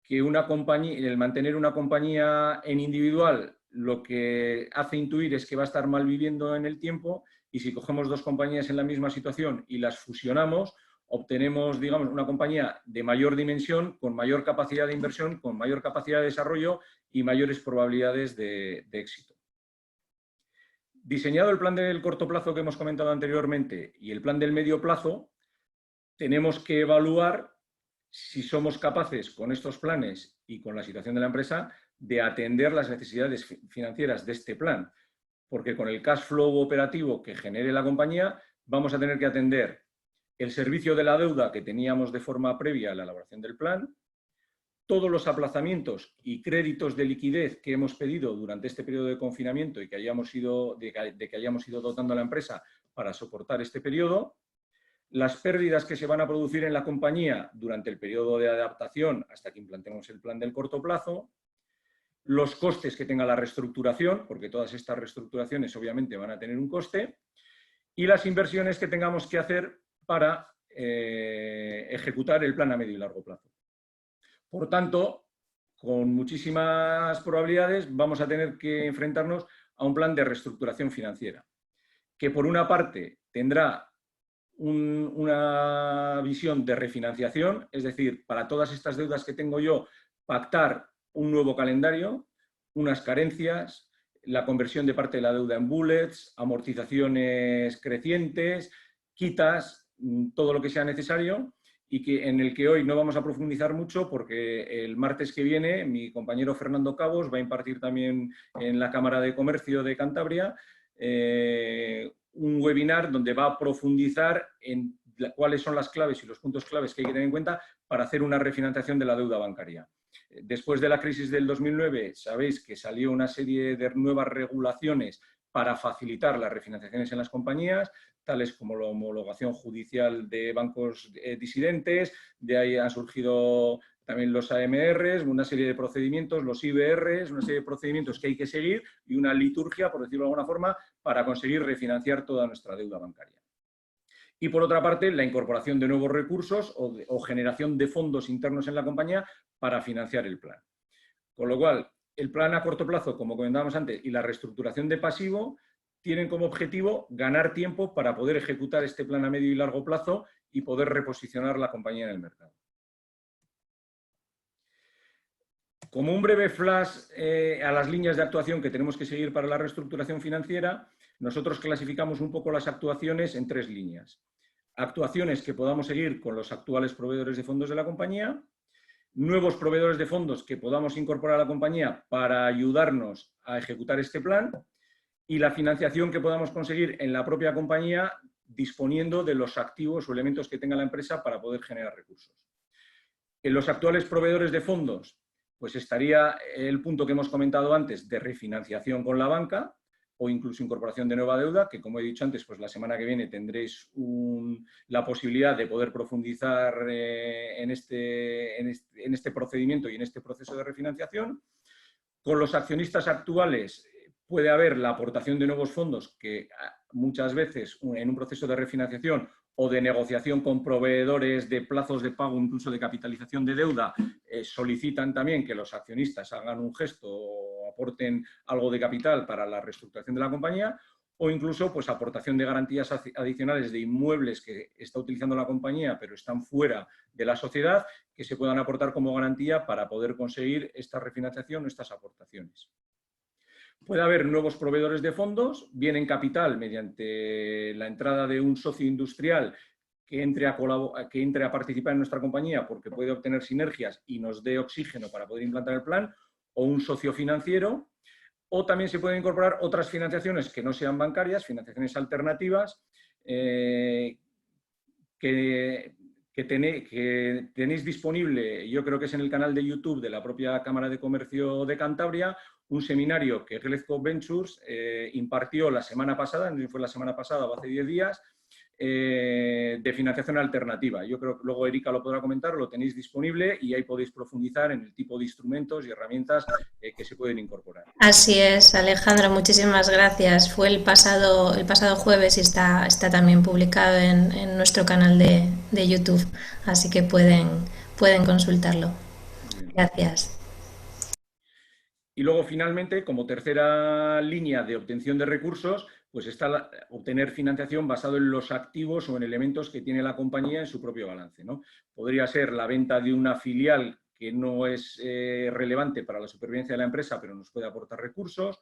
que el mantener una compañía en individual lo que hace intuir es que va a estar mal viviendo en el tiempo y si cogemos dos compañías en la misma situación y las fusionamos, obtenemos, digamos, una compañía de mayor dimensión, con mayor capacidad de inversión, con mayor capacidad de desarrollo y mayores probabilidades de éxito. Diseñado el plan del corto plazo que hemos comentado anteriormente y el plan del medio plazo, tenemos que evaluar si somos capaces con estos planes y con la situación de la empresa de atender las necesidades financieras de este plan, porque con el cash flow operativo que genere la compañía vamos a tener que atender el servicio de la deuda que teníamos de forma previa a la elaboración del plan, todos los aplazamientos y créditos de liquidez que hemos pedido durante este periodo de confinamiento y que hayamos ido dotando a la empresa para soportar este periodo, las pérdidas que se van a producir en la compañía durante el periodo de adaptación hasta que implantemos el plan del corto plazo, los costes que tenga la reestructuración, porque todas estas reestructuraciones obviamente van a tener un coste, y las inversiones que tengamos que hacer para ejecutar el plan a medio y largo plazo. Por tanto, con muchísimas probabilidades vamos a tener que enfrentarnos a un plan de reestructuración financiera, que por una parte tendrá una visión de refinanciación, es decir, para todas estas deudas que tengo yo, pactar un nuevo calendario, unas carencias, la conversión de parte de la deuda en bullets, amortizaciones crecientes, quitas, todo lo que sea necesario y en el que hoy no vamos a profundizar mucho porque el martes que viene mi compañero Fernando Cabos va a impartir también en la Cámara de Comercio de Cantabria un webinar donde va a profundizar en cuáles son las claves y los puntos claves que hay que tener en cuenta para hacer una refinanciación de la deuda bancaria. Después de la crisis del 2009, sabéis que salió una serie de nuevas regulaciones para facilitar las refinanciaciones en las compañías, tales como la homologación judicial de bancos disidentes, de ahí han surgido también los AMRs, una serie de procedimientos, los IBRs, una serie de procedimientos que hay que seguir y una liturgia, por decirlo de alguna forma, para conseguir refinanciar toda nuestra deuda bancaria. Y por otra parte, la incorporación de nuevos recursos o generación de fondos internos en la compañía para financiar el plan. Con lo cual, el plan a corto plazo, como comentábamos antes, y la reestructuración de pasivo tienen como objetivo ganar tiempo para poder ejecutar este plan a medio y largo plazo y poder reposicionar la compañía en el mercado. Como un breve flash a las líneas de actuación que tenemos que seguir para la reestructuración financiera, nosotros clasificamos un poco las actuaciones en 3 líneas. Actuaciones que podamos seguir con los actuales proveedores de fondos de la compañía, nuevos proveedores de fondos que podamos incorporar a la compañía para ayudarnos a ejecutar este plan y la financiación que podamos conseguir en la propia compañía disponiendo de los activos o elementos que tenga la empresa para poder generar recursos. En los actuales proveedores de fondos, pues estaría el punto que hemos comentado antes de refinanciación con la banca o incluso incorporación de nueva deuda, que como he dicho antes, pues la semana que viene tendréis la posibilidad de poder profundizar en este procedimiento y en este proceso de refinanciación. Con los accionistas actuales puede haber la aportación de nuevos fondos que muchas veces en un proceso de refinanciación o de negociación con proveedores de plazos de pago, incluso de capitalización de deuda, solicitan también que los accionistas hagan un gesto o aporten algo de capital para la reestructuración de la compañía, o incluso pues, aportación de garantías adicionales de inmuebles que está utilizando la compañía pero están fuera de la sociedad, que se puedan aportar como garantía para poder conseguir esta refinanciación o estas aportaciones. Puede haber nuevos proveedores de fondos, bien en capital mediante la entrada de un socio industrial que entre a participar en nuestra compañía porque puede obtener sinergias y nos dé oxígeno para poder implantar el plan, o un socio financiero, o también se pueden incorporar otras financiaciones que no sean bancarias, financiaciones alternativas, que tenéis disponible, yo creo que es en el canal de YouTube de la propia Cámara de Comercio de Cantabria, un seminario que Glencore Ventures impartió la semana pasada, no sé si fue la semana pasada o hace 10 días, de financiación alternativa. Yo creo que luego Erika lo podrá comentar, lo tenéis disponible y ahí podéis profundizar en el tipo de instrumentos y herramientas que se pueden incorporar. Así es, Alejandro, muchísimas gracias. Fue el pasado jueves y está también publicado en nuestro canal de YouTube, así que pueden consultarlo. Gracias. Y luego, finalmente, como tercera línea de obtención de recursos, pues está obtener financiación basado en los activos o en elementos que tiene la compañía en su propio balance, ¿no? Podría ser la venta de una filial que no es relevante para la supervivencia de la empresa, pero nos puede aportar recursos,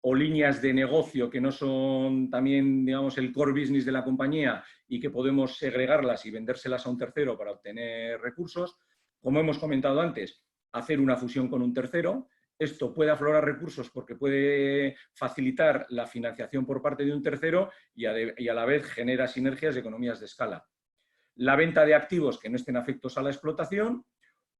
o líneas de negocio que no son también, digamos, el core business de la compañía y que podemos segregarlas y vendérselas a un tercero para obtener recursos. Como hemos comentado antes, hacer una fusión con un tercero. Esto puede aflorar recursos porque puede facilitar la financiación por parte de un tercero y a la vez genera sinergias y economías de escala. La venta de activos que no estén afectos a la explotación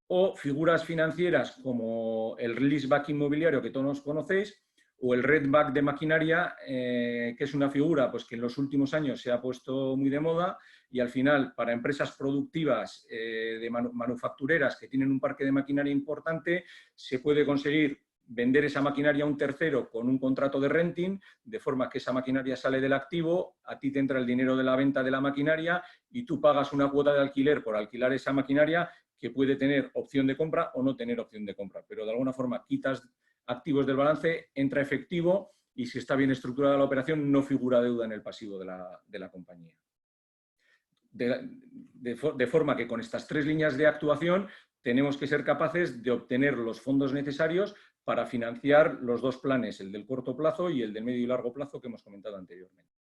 o figuras financieras como el leaseback inmobiliario que todos conocéis o el redback de maquinaria, que es una figura pues, que en los últimos años se ha puesto muy de moda y al final para empresas productivas de manufactureras que tienen un parque de maquinaria importante se puede conseguir vender esa maquinaria a un tercero con un contrato de renting, de forma que esa maquinaria sale del activo, a ti te entra el dinero de la venta de la maquinaria y tú pagas una cuota de alquiler por alquilar esa maquinaria que puede tener opción de compra o no tener opción de compra, pero de alguna forma quitas activos del balance, entra efectivo y si está bien estructurada la operación no figura deuda en el pasivo de la compañía. De forma que con estas 3 líneas de actuación tenemos que ser capaces de obtener los fondos necesarios para financiar los 2 planes, el del corto plazo y el del medio y largo plazo que hemos comentado anteriormente.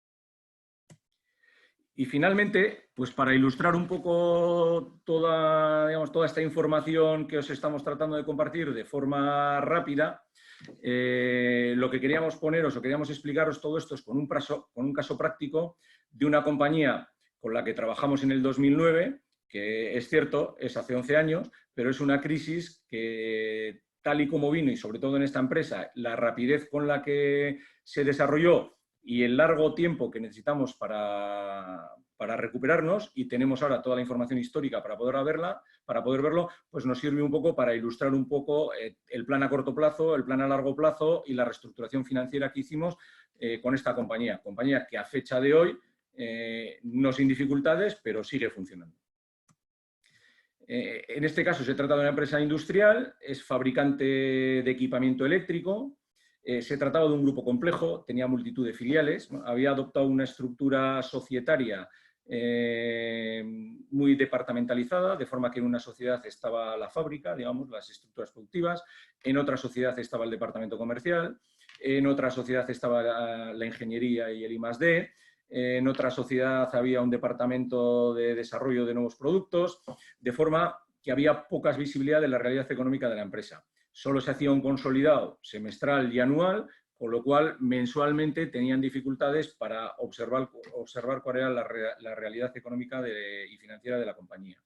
Y finalmente, pues para ilustrar un poco toda esta información que os estamos tratando de compartir de forma rápida, lo que queríamos poneros o queríamos explicaros todo esto es con un caso práctico de una compañía con la que trabajamos en el 2009, que es cierto, es hace 11 años, pero es una crisis que tal y como vino y sobre todo en esta empresa, la rapidez con la que se desarrolló y el largo tiempo que necesitamos para recuperarnos y tenemos ahora toda la información histórica para poder verlo, pues nos sirve un poco para ilustrar un poco el plan a corto plazo, el plan a largo plazo y la reestructuración financiera que hicimos con esta compañía que a fecha de hoy no sin dificultades, pero sigue funcionando. En este caso se trata de una empresa industrial, es fabricante de equipamiento eléctrico, se trataba de un grupo complejo, tenía multitud de filiales, había adoptado una estructura societaria muy departamentalizada, de forma que en una sociedad estaba la fábrica, digamos, las estructuras productivas, en otra sociedad estaba el departamento comercial, en otra sociedad estaba la ingeniería y el I+D, en otra sociedad había un departamento de desarrollo de nuevos productos, de forma que había pocas visibilidad de la realidad económica de la empresa. Solo se hacía un consolidado semestral y anual, con lo cual mensualmente tenían dificultades para observar cuál era la realidad económica y financiera de la compañía.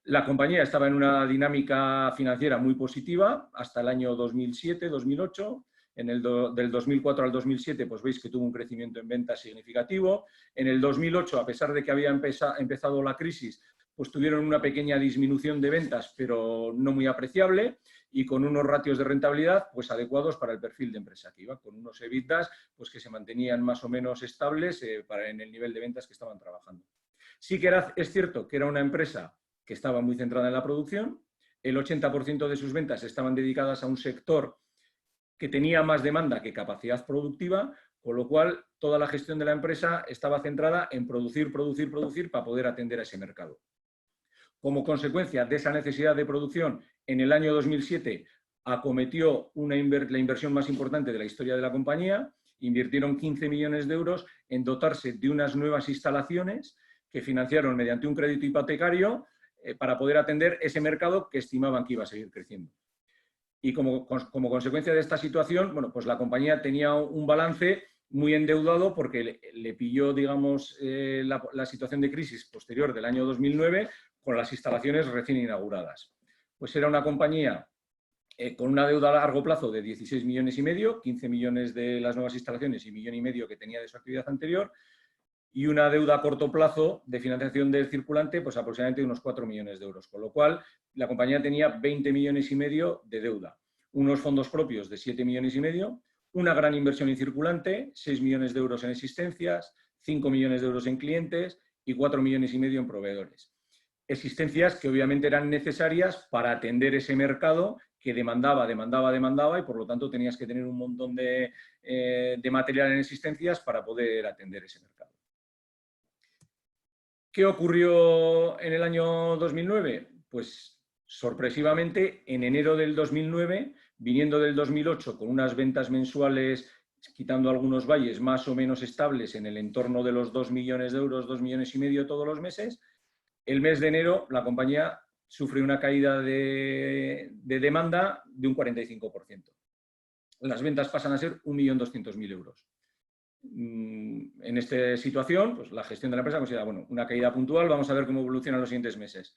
La compañía estaba en una dinámica financiera muy positiva hasta el año 2007-2008. Del 2004 al 2007, pues veis que tuvo un crecimiento en ventas significativo. En el 2008, a pesar de que había empezado la crisis, pues tuvieron una pequeña disminución de ventas, pero no muy apreciable, y con unos ratios de rentabilidad pues adecuados para el perfil de empresa que iba, con unos EBITDAs pues, que se mantenían más o menos estables en el nivel de ventas que estaban trabajando. Sí que es cierto que era una empresa que estaba muy centrada en la producción, el 80% de sus ventas estaban dedicadas a un sector que tenía más demanda que capacidad productiva, con lo cual toda la gestión de la empresa estaba centrada en producir para poder atender a ese mercado. Como consecuencia de esa necesidad de producción, en el año 2007 acometió la inversión más importante de la historia de la compañía, invirtieron 15 millones de euros en dotarse de unas nuevas instalaciones que financiaron mediante un crédito hipotecario para poder atender ese mercado que estimaban que iba a seguir creciendo. Y como consecuencia de esta situación, bueno, pues la compañía tenía un balance muy endeudado porque le pilló, digamos, la situación de crisis posterior del año 2009 con las instalaciones recién inauguradas. Pues era una compañía con una deuda a largo plazo de 16 millones y medio, 15 millones de las nuevas instalaciones y 1,5 millones que tenía de su actividad anterior, y una deuda a corto plazo de financiación del circulante, pues aproximadamente unos 4 millones de euros, con lo cual la compañía tenía 20 millones y medio de deuda, unos fondos propios de 7 millones y medio, una gran inversión en circulante, 6 millones de euros en existencias, 5 millones de euros en clientes y 4 millones y medio en proveedores. Existencias que obviamente eran necesarias para atender ese mercado que demandaba y por lo tanto tenías que tener un montón de material en existencias para poder atender ese mercado. ¿Qué ocurrió en el año 2009? Pues sorpresivamente en enero del 2009, viniendo del 2008 con unas ventas mensuales, quitando algunos valles, más o menos estables en el entorno de los 2 millones de euros, 2 millones y medio todos los meses, el mes de enero la compañía sufre una caída de demanda de un 45%. Las ventas pasan a ser 1.200.000 euros. En esta situación, pues la gestión de la empresa considera, bueno, una caída puntual, vamos a ver cómo evolucionan los siguientes meses.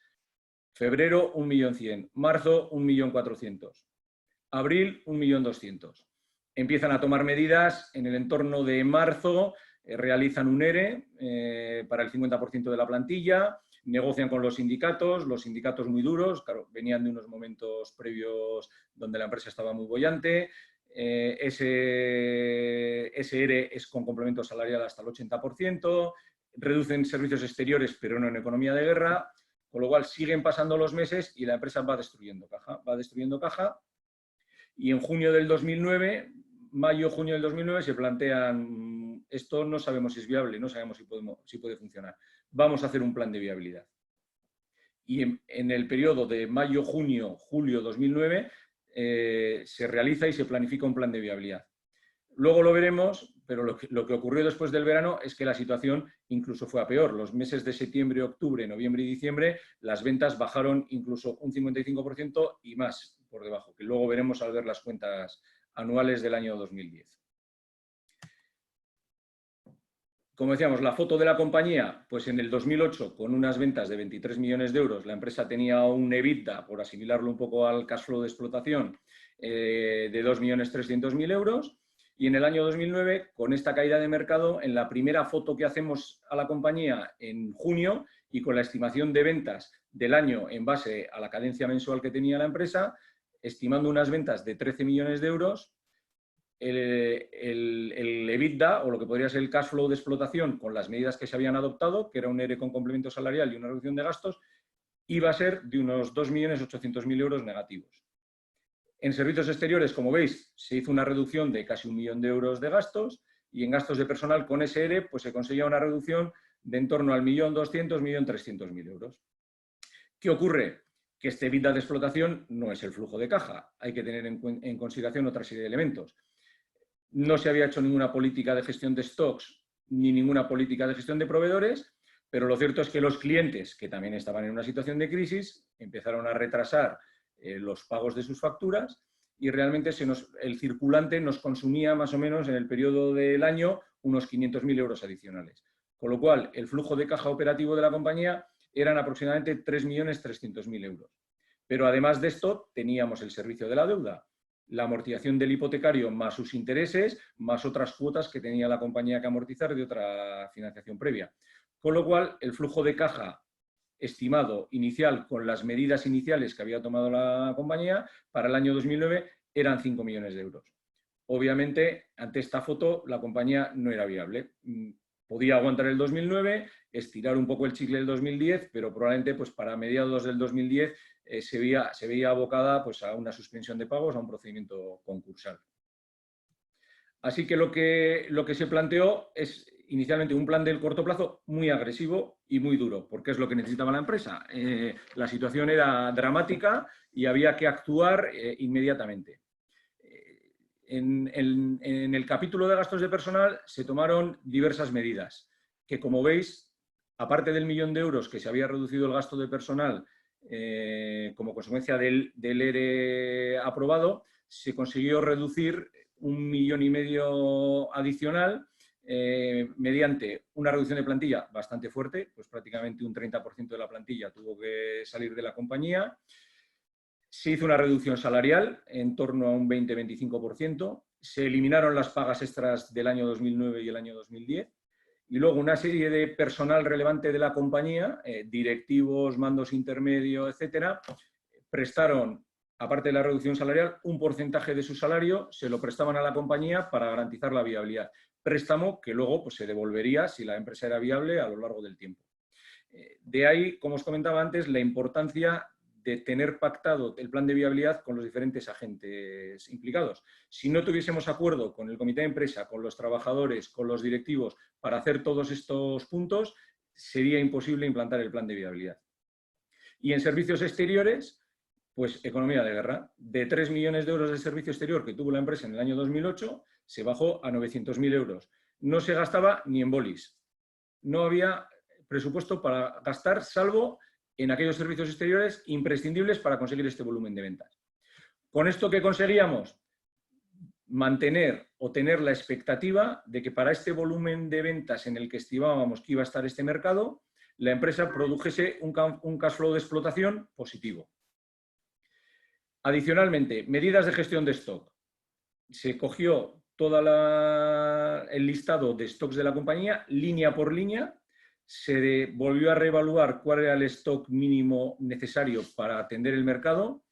Febrero, 1.100.000. Marzo, 1.400.000. Abril, 1.200.000. Empiezan a tomar medidas en el entorno de marzo, realizan un ERE para el 50% de la plantilla, negocian con los sindicatos muy duros, claro, venían de unos momentos previos donde la empresa estaba muy boyante. Ese ERE es con complemento salarial hasta el 80%, reducen servicios exteriores pero no en economía de guerra, con lo cual siguen pasando los meses y la empresa va destruyendo caja, y en junio del 2009, mayo-junio del 2009 se plantean, esto no sabemos si es viable, no sabemos si puede funcionar, vamos a hacer un plan de viabilidad. Y en el periodo de mayo-junio, julio 2009, se realiza y se planifica un plan de viabilidad. Luego lo veremos, pero lo que ocurrió después del verano es que la situación incluso fue a peor. Los meses de septiembre, octubre, noviembre y diciembre, las ventas bajaron incluso un 55% y más por debajo, que luego veremos al ver las cuentas anuales del año 2010. Como decíamos, la foto de la compañía, pues en el 2008, con unas ventas de 23 millones de euros, la empresa tenía un EBITDA, por asimilarlo un poco al cash flow de explotación, de 2.300.000 euros. Y en el año 2009, con esta caída de mercado, en la primera foto que hacemos a la compañía en junio y con la estimación de ventas del año en base a la cadencia mensual que tenía la empresa, estimando unas ventas de 13 millones de euros, el EBITDA, o lo que podría ser el cash flow de explotación, con las medidas que se habían adoptado, que era un ERE con complemento salarial y una reducción de gastos, iba a ser de unos 2.800.000 euros negativos. En servicios exteriores, como veis, se hizo una reducción de casi 1 millón de euros de gastos, y en gastos de personal con ese ERE pues se conseguía una reducción de en torno al 1.200.000, 1.300.000 euros. ¿Qué ocurre? Que este EBITDA de explotación no es el flujo de caja. Hay que tener en consideración otra serie de elementos. No se había hecho ninguna política de gestión de stocks ni ninguna política de gestión de proveedores, pero lo cierto es que los clientes, que también estaban en una situación de crisis, empezaron a retrasar los pagos de sus facturas, y realmente el circulante nos consumía más o menos en el periodo del año unos 500.000 euros adicionales. Con lo cual, el flujo de caja operativo de la compañía eran aproximadamente 3.300.000 euros. Pero además de esto, teníamos el servicio de la deuda, la amortización del hipotecario más sus intereses, más otras cuotas que tenía la compañía que amortizar de otra financiación previa. Con lo cual, el flujo de caja estimado inicial con las medidas iniciales que había tomado la compañía para el año 2009 eran 5 millones de euros. Obviamente, ante esta foto, la compañía no era viable. Podía aguantar el 2009, estirar un poco el chicle del 2010, pero probablemente pues, para mediados del 2010 se veía abocada pues, a una suspensión de pagos, a un procedimiento concursal. Así que lo que se planteó es inicialmente un plan del corto plazo muy agresivo y muy duro, porque es lo que necesitaba la empresa. La situación era dramática y había que actuar inmediatamente. En el capítulo de gastos de personal se tomaron diversas medidas, que como veis, aparte del 1 millón de euros que se había reducido el gasto de personal como consecuencia del ERE aprobado, se consiguió reducir 1,5 millones adicional mediante una reducción de plantilla bastante fuerte, pues prácticamente un 30% de la plantilla tuvo que salir de la compañía. Se hizo una reducción salarial en torno a un 20-25%, se eliminaron las pagas extras del año 2009 y el año 2010, y luego una serie de personal relevante de la compañía, directivos, mandos intermedios, etcétera, prestaron, aparte de la reducción salarial, un porcentaje de su salario, se lo prestaban a la compañía para garantizar la viabilidad. Préstamo que luego pues, se devolvería si la empresa era viable a lo largo del tiempo. De ahí, como os comentaba antes, la importancia de tener pactado el plan de viabilidad con los diferentes agentes implicados. Si no tuviésemos acuerdo con el comité de empresa, con los trabajadores, con los directivos, para hacer todos estos puntos, sería imposible implantar el plan de viabilidad. Y en servicios exteriores, pues economía de guerra. De 3 millones de euros de servicio exterior que tuvo la empresa en el año 2008, se bajó a 900.000 euros. No se gastaba ni en bolis. No había presupuesto para gastar, salvo en aquellos servicios exteriores imprescindibles para conseguir este volumen de ventas. ¿Con esto qué conseguíamos? Mantener o tener la expectativa de que para este volumen de ventas en el que estimábamos que iba a estar este mercado, la empresa produjese un cash flow de explotación positivo. Adicionalmente, medidas de gestión de stock. Se cogió todo el listado de stocks de la compañía, línea por línea, se volvió a reevaluar cuál era el stock mínimo necesario para atender el mercado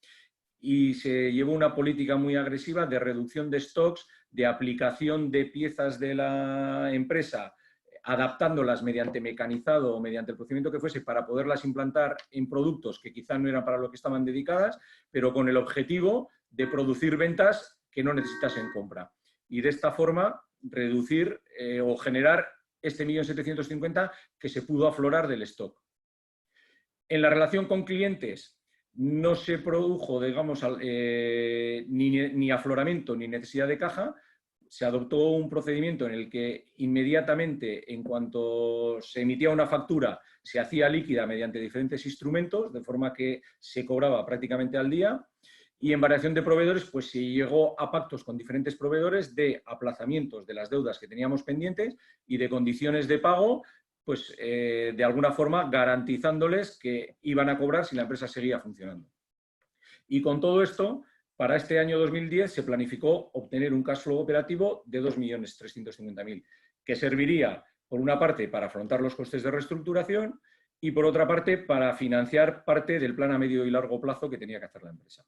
y se llevó una política muy agresiva de reducción de stocks, de aplicación de piezas de la empresa, adaptándolas mediante mecanizado o mediante el procedimiento que fuese para poderlas implantar en productos que quizá no eran para lo que estaban dedicadas, pero con el objetivo de producir ventas que no necesitasen compra. Y de esta forma reducir o generar este 1.750.000 que se pudo aflorar del stock. En la relación con clientes no se produjo, digamos, ni afloramiento ni necesidad de caja. Se adoptó un procedimiento en el que inmediatamente, en cuanto se emitía una factura, se hacía líquida mediante diferentes instrumentos, de forma que se cobraba prácticamente al día. Y en variación de proveedores, pues se llegó a pactos con diferentes proveedores de aplazamientos de las deudas que teníamos pendientes y de condiciones de pago, pues de alguna forma garantizándoles que iban a cobrar si la empresa seguía funcionando. Y con todo esto, para este año 2010 se planificó obtener un cash flow operativo de 2.350.000, que serviría, por una parte, para afrontar los costes de reestructuración y, por otra parte, para financiar parte del plan a medio y largo plazo que tenía que hacer la empresa.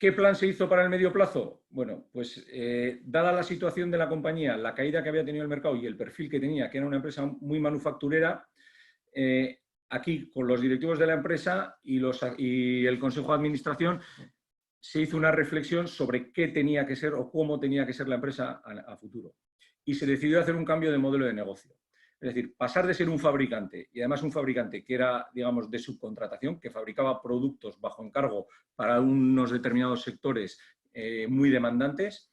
¿Qué plan se hizo para el medio plazo? Bueno, pues dada la situación de la compañía, la caída que había tenido el mercado y el perfil que tenía, que era una empresa muy manufacturera, aquí con los directivos de la empresa y el Consejo de Administración se hizo una reflexión sobre qué tenía que ser o cómo tenía que ser la empresa a futuro. Y se decidió hacer un cambio de modelo de negocio. Es decir, pasar de ser un fabricante, y además un fabricante que era, digamos, de subcontratación, que fabricaba productos bajo encargo para unos determinados sectores muy demandantes,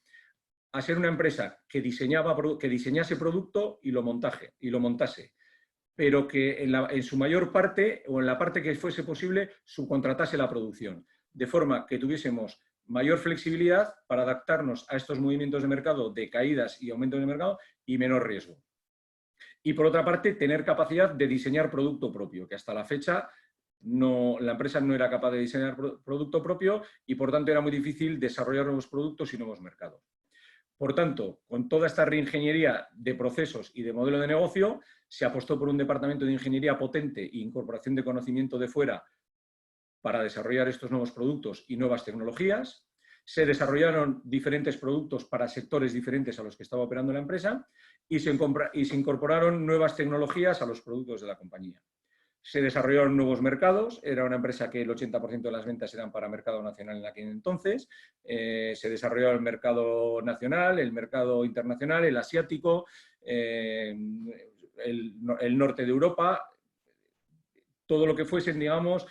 a ser una empresa que diseñase producto y lo montase, pero que en su mayor parte, o en la parte que fuese posible, subcontratase la producción, de forma que tuviésemos mayor flexibilidad para adaptarnos a estos movimientos de mercado de caídas y aumentos de mercado y menor riesgo. Y por otra parte, tener capacidad de diseñar producto propio, que hasta la fecha la empresa no era capaz de diseñar producto propio y por tanto era muy difícil desarrollar nuevos productos y nuevos mercados. Por tanto, con toda esta reingeniería de procesos y de modelo de negocio, se apostó por un departamento de ingeniería potente e incorporación de conocimiento de fuera para desarrollar estos nuevos productos y nuevas tecnologías. Se desarrollaron diferentes productos para sectores diferentes a los que estaba operando la empresa y se incorporaron nuevas tecnologías a los productos de la compañía. Se desarrollaron nuevos mercados, era una empresa que el 80% de las ventas eran para mercado nacional en aquel entonces, se desarrolló el mercado nacional, el mercado internacional, el asiático, el norte de Europa, todo lo que fuesen, digamos,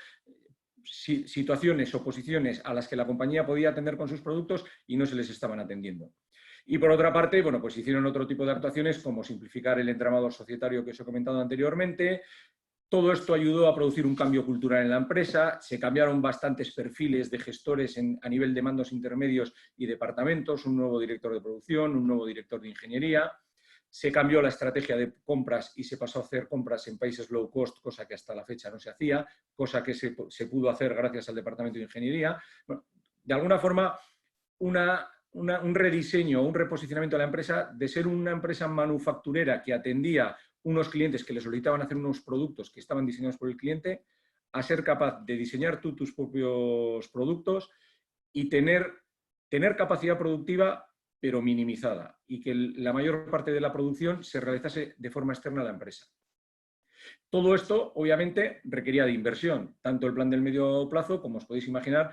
situaciones o posiciones a las que la compañía podía atender con sus productos y no se les estaban atendiendo. Y por otra parte, bueno, pues hicieron otro tipo de actuaciones como simplificar el entramado societario que os he comentado anteriormente. Todo esto ayudó a producir un cambio cultural en la empresa, se cambiaron bastantes perfiles de gestores a nivel de mandos intermedios y departamentos, un nuevo director de producción, un nuevo director de ingeniería, se cambió la estrategia de compras y se pasó a hacer compras en países low cost, cosa que hasta la fecha no se hacía, cosa que se pudo hacer gracias al departamento de ingeniería. Bueno, de alguna forma, un rediseño, un reposicionamiento de la empresa de ser una empresa manufacturera que atendía unos clientes que le solicitaban hacer unos productos que estaban diseñados por el cliente, a ser capaz de diseñar tú tus propios productos y tener capacidad productiva pero minimizada y que la mayor parte de la producción se realizase de forma externa a la empresa. Todo esto, obviamente, requería de inversión, tanto el plan del medio plazo, como os podéis imaginar,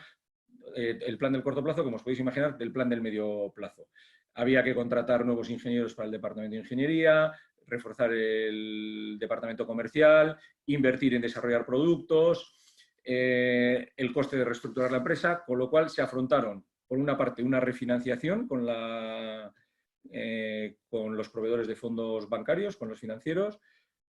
el plan del corto plazo, como os podéis imaginar, del plan del medio plazo. Había que contratar nuevos ingenieros para el departamento de ingeniería, reforzar el departamento comercial, invertir en desarrollar productos, el coste de reestructurar la empresa, con lo cual se afrontaron, por una parte, una refinanciación con los proveedores de fondos bancarios, con los financieros,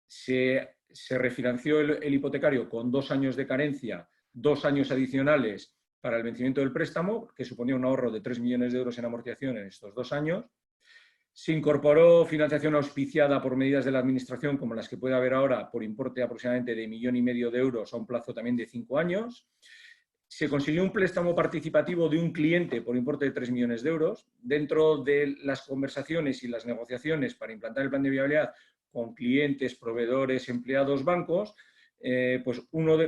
se refinanció el hipotecario con 2 años de carencia, 2 años adicionales para el vencimiento del préstamo, que suponía un ahorro de 3 millones de euros en amortización en estos 2 años. Se incorporó financiación auspiciada por medidas de la Administración, como las que puede haber ahora, por importe aproximadamente de 1,5 millones de euros a un plazo también de 5 años. Se consiguió un préstamo participativo de un cliente por importe de 3 millones de euros. Dentro de las conversaciones y las negociaciones para implantar el plan de viabilidad con clientes, proveedores, empleados, bancos, pues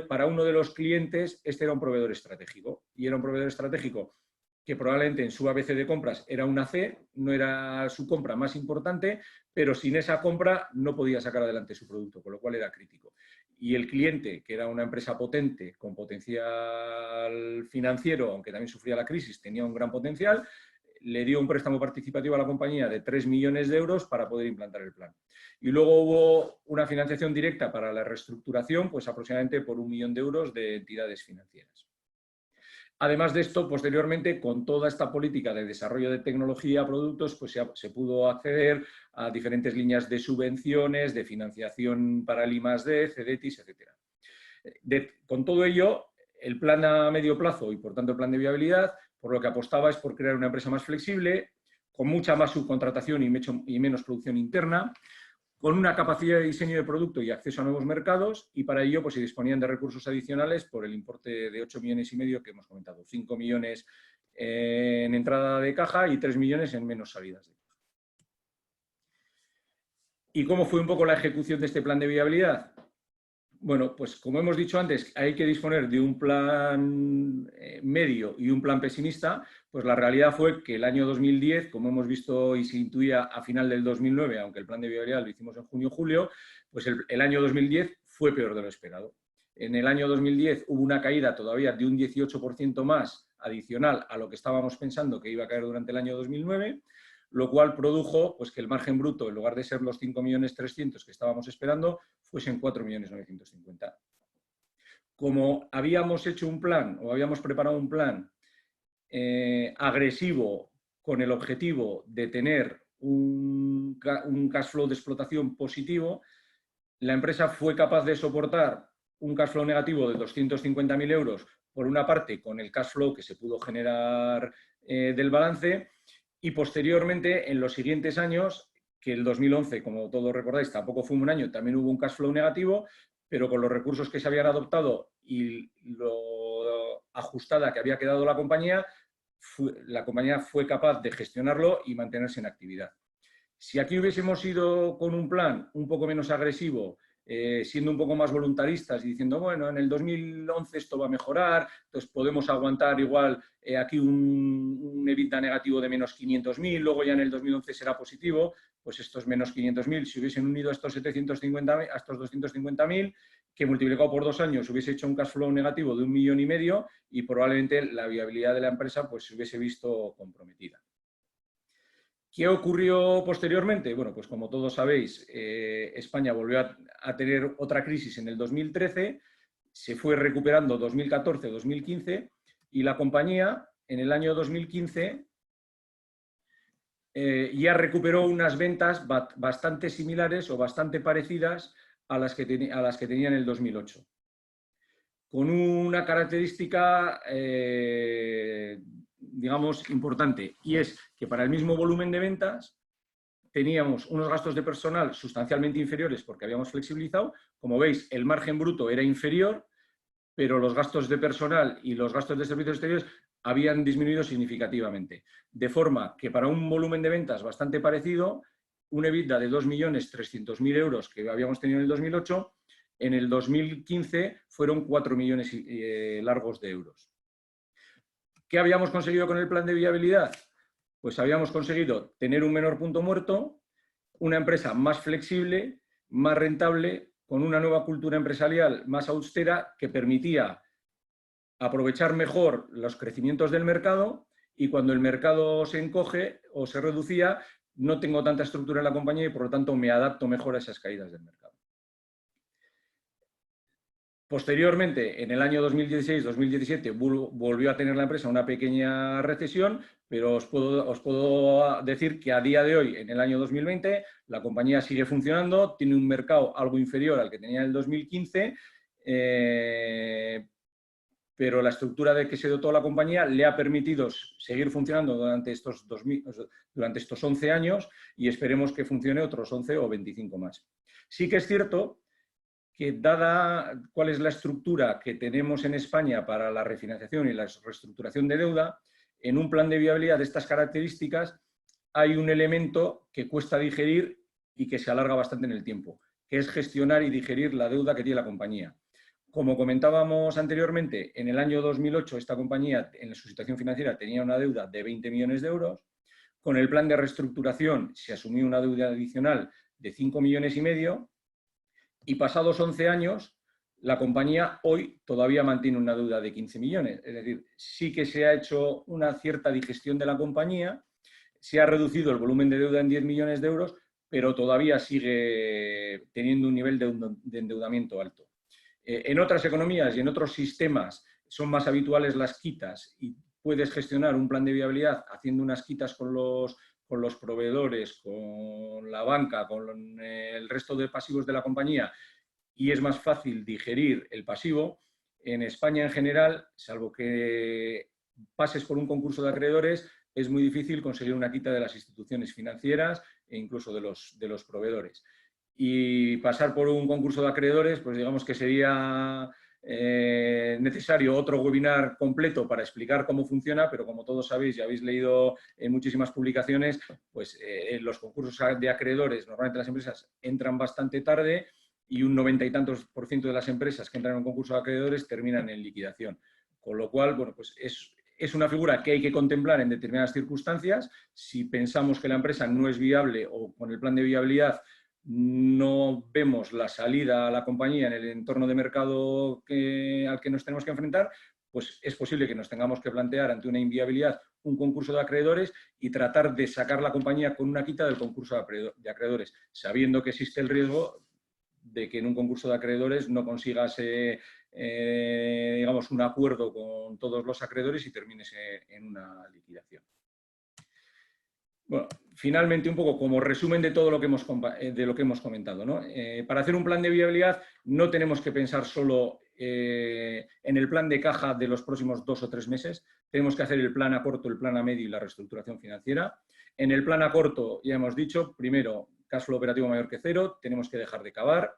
para uno de los clientes este era un proveedor estratégico. Y era un proveedor estratégico que probablemente en su ABC de compras era una C, no era su compra más importante, pero sin esa compra no podía sacar adelante su producto, con lo cual era crítico. Y el cliente, que era una empresa potente, con potencial financiero, aunque también sufría la crisis, tenía un gran potencial, le dio un préstamo participativo a la compañía de 3 millones de euros para poder implantar el plan. Y luego hubo una financiación directa para la reestructuración, pues aproximadamente por 1 millón de euros de entidades financieras. Además de esto, posteriormente, con toda esta política de desarrollo de tecnología, productos, pues se pudo acceder a diferentes líneas de subvenciones, de financiación para el I+D, CEDETIS, etc. Con todo ello, el plan a medio plazo y, por tanto, el plan de viabilidad, por lo que apostaba es por crear una empresa más flexible, con mucha más subcontratación y menos producción interna, con una capacidad de diseño de producto y acceso a nuevos mercados, y para ello pues, se disponían de recursos adicionales por el importe de 8,5 millones que hemos comentado, 5 millones en entrada de caja y 3 millones en menos salidas de caja. ¿Y cómo fue un poco la ejecución de este plan de viabilidad? Bueno, pues como hemos dicho antes, hay que disponer de un plan medio y un plan pesimista. Pues la realidad fue que el año 2010, como hemos visto y se intuía a final del 2009, aunque el plan de viabilidad lo hicimos en junio-julio, pues el año 2010 fue peor de lo esperado. En el año 2010 hubo una caída todavía de un 18% más adicional a lo que estábamos pensando que iba a caer durante el año 2009, lo cual produjo pues, que el margen bruto, en lugar de ser los 5.300.000 que estábamos esperando, fuesen 4.950.000. Como habíamos hecho un plan o habíamos preparado un plan agresivo con el objetivo de tener un cash flow de explotación positivo, la empresa fue capaz de soportar un cash flow negativo de 250.000 euros, por una parte con el cash flow que se pudo generar del balance, y posteriormente en los siguientes años, que el 2011, como todos recordáis, tampoco fue un año, también hubo un cash flow negativo, pero con los recursos que se habían adoptado y lo ajustada que había quedado la compañía fue capaz de gestionarlo y mantenerse en actividad. Si aquí hubiésemos ido con un plan un poco menos agresivo, siendo un poco más voluntaristas y diciendo, bueno, en el 2011 esto va a mejorar, entonces podemos aguantar igual aquí un EBITDA negativo de menos 500.000, luego ya en el 2011 será positivo, pues estos menos 500.000, si hubiesen unido a estos 750.000, a estos 250.000, que multiplicado por 2 años hubiese hecho un cash flow negativo de 1,5 millones y probablemente la viabilidad de la empresa pues se hubiese visto comprometida. ¿Qué ocurrió posteriormente? Bueno, pues como todos sabéis, España volvió a tener otra crisis en el 2013, se fue recuperando 2014-2015 y la compañía en el año 2015 ya recuperó unas ventas bastante similares o bastante parecidas a las que tenía en el 2008. Con una característica digamos, importante, y es que para el mismo volumen de ventas teníamos unos gastos de personal sustancialmente inferiores porque habíamos flexibilizado. Como veis, el margen bruto era inferior, pero los gastos de personal y los gastos de servicios exteriores habían disminuido significativamente. De forma que para un volumen de ventas bastante parecido, un EBITDA de 2.300.000 euros que habíamos tenido en el 2008, en el 2015 fueron 4 millones largos de euros. ¿Qué habíamos conseguido con el plan de viabilidad? Pues habíamos conseguido tener un menor punto muerto, una empresa más flexible, más rentable, con una nueva cultura empresarial más austera que permitía aprovechar mejor los crecimientos del mercado, y cuando el mercado se encoge o se reducía, no tengo tanta estructura en la compañía y por lo tanto me adapto mejor a esas caídas del mercado. Posteriormente, en el año 2016-2017, volvió a tener la empresa una pequeña recesión, pero os puedo decir que a día de hoy, en el año 2020, la compañía sigue funcionando, tiene un mercado algo inferior al que tenía en el 2015, pero la estructura de que se dotó la compañía le ha permitido seguir funcionando durante estos 11 años y esperemos que funcione otros 11 o 25 más. Sí que es cierto que dada cuál es la estructura que tenemos en España para la refinanciación y la reestructuración de deuda, en un plan de viabilidad de estas características hay un elemento que cuesta digerir y que se alarga bastante en el tiempo, que es gestionar y digerir la deuda que tiene la compañía. Como comentábamos anteriormente, en el año 2008 esta compañía en su situación financiera tenía una deuda de 20 millones de euros. Con el plan de reestructuración se asumió una deuda adicional de 5,5 millones y pasados 11 años la compañía hoy todavía mantiene una deuda de 15 millones. Es decir, sí que se ha hecho una cierta digestión de la compañía, se ha reducido el volumen de deuda en 10 millones de euros, pero todavía sigue teniendo un nivel de endeudamiento alto. En otras economías y en otros sistemas son más habituales las quitas y puedes gestionar un plan de viabilidad haciendo unas quitas con los proveedores, con la banca, con el resto de pasivos de la compañía, y es más fácil digerir el pasivo. En España en general, salvo que pases por un concurso de acreedores, es muy difícil conseguir una quita de las instituciones financieras e incluso de los proveedores. Y pasar por un concurso de acreedores, pues digamos que sería necesario otro webinar completo para explicar cómo funciona, pero como todos sabéis y habéis leído en muchísimas publicaciones, pues los concursos de acreedores, normalmente las empresas entran bastante tarde y un 90 y tantos % de las empresas que entran en un concurso de acreedores terminan en liquidación. Con lo cual, bueno, pues es una figura que hay que contemplar en determinadas circunstancias. Si pensamos que la empresa no es viable o con el plan de viabilidad no vemos la salida a la compañía en el entorno de mercado al que nos tenemos que enfrentar, pues es posible que nos tengamos que plantear ante una inviabilidad un concurso de acreedores y tratar de sacar la compañía con una quita del concurso de acreedores, sabiendo que existe el riesgo de que en un concurso de acreedores no consigas digamos, un acuerdo con todos los acreedores y termines en una liquidación. Bueno, finalmente, un poco como resumen de todo lo que hemos comentado, ¿no? Para hacer un plan de viabilidad no tenemos que pensar solo en el plan de caja de los próximos 2 o 3 meses, tenemos que hacer el plan a corto, el plan a medio y la reestructuración financiera. En el plan a corto, ya hemos dicho, primero, cash flow operativo mayor que 0, tenemos que dejar de cavar.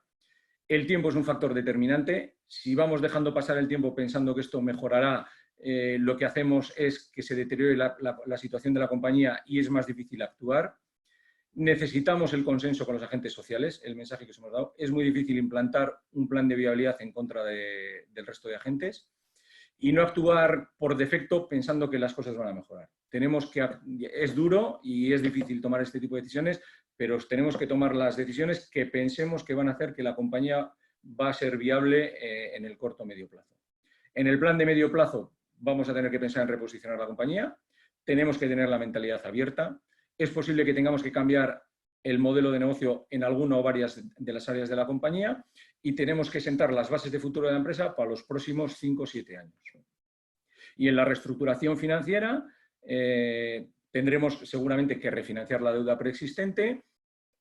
El tiempo es un factor determinante. Si vamos dejando pasar el tiempo pensando que esto mejorará, lo que hacemos es que se deteriore la situación de la compañía y es más difícil actuar. Necesitamos el consenso con los agentes sociales, el mensaje que os hemos dado. Es muy difícil implantar un plan de viabilidad en contra del resto de agentes y no actuar por defecto pensando que las cosas van a mejorar. Es duro y es difícil tomar este tipo de decisiones, pero tenemos que tomar las decisiones que pensemos que van a hacer que la compañía va a ser viable en el corto o medio plazo. En el plan de medio plazo vamos a tener que pensar en reposicionar la compañía, tenemos que tener la mentalidad abierta, es posible que tengamos que cambiar el modelo de negocio en alguna o varias de las áreas de la compañía y tenemos que sentar las bases de futuro de la empresa para los próximos 5 o 7 años. Y en la reestructuración financiera tendremos seguramente que refinanciar la deuda preexistente,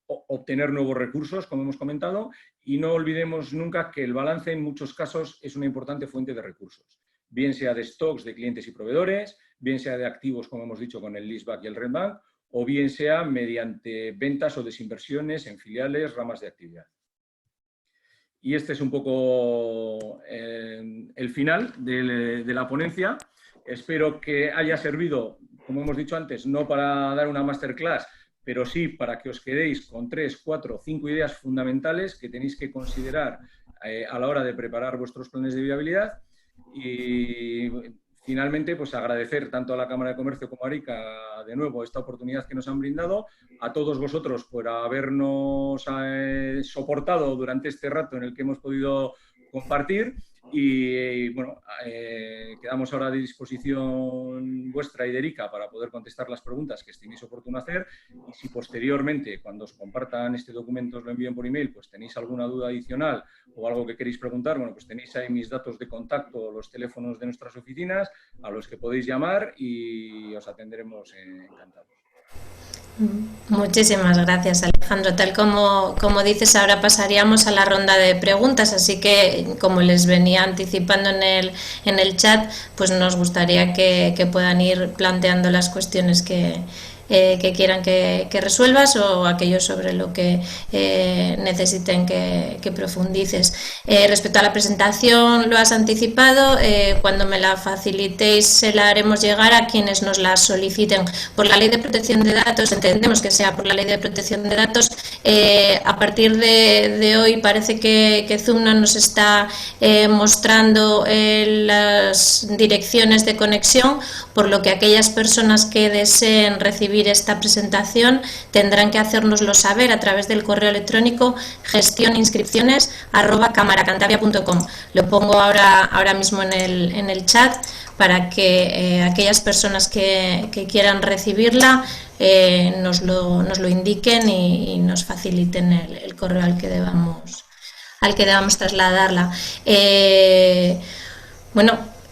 obtener nuevos recursos, como hemos comentado, y no olvidemos nunca que el balance en muchos casos es una importante fuente de recursos, bien sea de stocks de clientes y proveedores, bien sea de activos, como hemos dicho, con el leaseback y el rentback, o bien sea mediante ventas o desinversiones en filiales, ramas de actividad. Y este es un poco el final de la ponencia. Espero que haya servido, como hemos dicho antes, no para dar una masterclass, pero sí para que os quedéis con 3, 4, 5 ideas fundamentales que tenéis que considerar a la hora de preparar vuestros planes de viabilidad. Y finalmente, pues agradecer tanto a la Cámara de Comercio como a Arica de nuevo esta oportunidad que nos han brindado, a todos vosotros por habernos soportado durante este rato en el que hemos podido compartir y bueno, quedamos ahora de disposición vuestra y de Erika para poder contestar las preguntas que estiméis oportuno hacer y si posteriormente, cuando os compartan este documento, os lo envíen por email, pues tenéis alguna duda adicional o algo que queréis preguntar, bueno, pues tenéis ahí mis datos de contacto, los teléfonos de nuestras oficinas a los que podéis llamar y os atenderemos encantados. Muchísimas gracias, Alejandro. Tal como dices, ahora pasaríamos a la ronda de preguntas, así que, como les venía anticipando en el chat, pues nos gustaría que puedan ir planteando las cuestiones que quieran que resuelvas o aquello sobre lo que necesiten que profundices. Respecto a la presentación, lo has anticipado, cuando me la facilitéis se la haremos llegar a quienes nos la soliciten. Por la Ley de Protección de Datos, entendemos que sea por la Ley de Protección de Datos, a partir de hoy parece que Zoom no nos está mostrando las direcciones de conexión, por lo que aquellas personas que deseen recibir esta presentación tendrán que hacérnoslo saber a través del correo electrónico gestioninscripciones@camaracantabria.com. Lo pongo ahora mismo en el chat para que aquellas personas que quieran recibirla nos lo indiquen y nos faciliten el correo al que debamos trasladarla.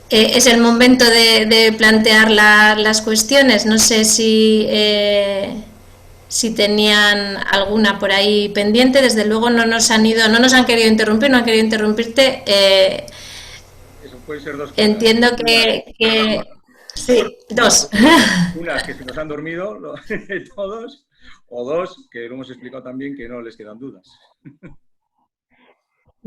Es el momento de plantear las cuestiones. No sé si tenían alguna por ahí pendiente. Desde luego no nos han querido interrumpir, no han querido interrumpirte. Eso puede ser dos cosas. Entiendo que sí, dos. Una, que se nos han dormido todos, o dos, que lo hemos explicado también, que no les quedan dudas.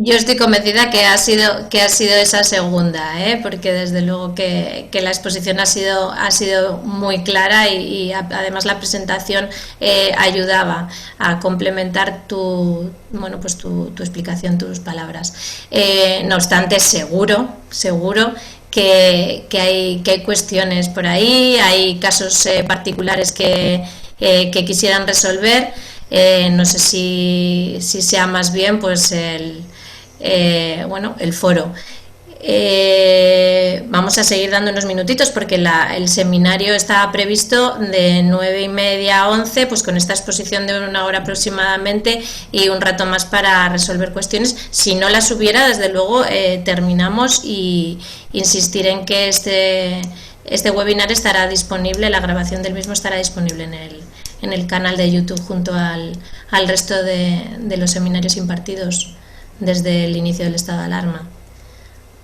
Yo estoy convencida que ha sido esa segunda, ¿eh? Porque desde luego que la exposición ha sido muy clara y además la presentación ayudaba a complementar bueno, pues tu explicación, tus palabras. No obstante, seguro que hay cuestiones por ahí, hay casos particulares que quisieran resolver. No sé si sea más bien pues el foro. Vamos a seguir dando unos minutitos porque el seminario está previsto de 9:30 a 11, pues con esta exposición de 1 hora aproximadamente y un rato más para resolver cuestiones. Si no las hubiera, desde luego terminamos, y insistir en que este webinar estará disponible, la grabación del mismo estará disponible en el canal de YouTube junto al resto de los seminarios impartidos desde el inicio del estado de alarma.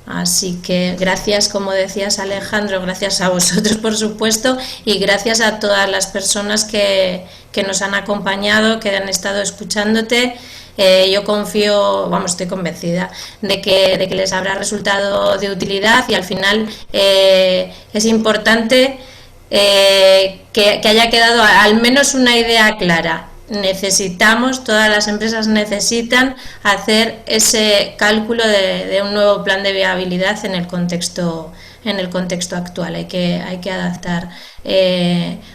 Así que gracias, como decías, Alejandro, gracias a vosotros, por supuesto, y gracias a todas las personas que nos han acompañado, que han estado escuchándote. Yo confío, vamos, estoy convencida de que les habrá resultado de utilidad, y al final es importante que haya quedado al menos una idea clara. Todas las empresas necesitan hacer ese cálculo de un nuevo plan de viabilidad en el contexto actual. Hay que adaptar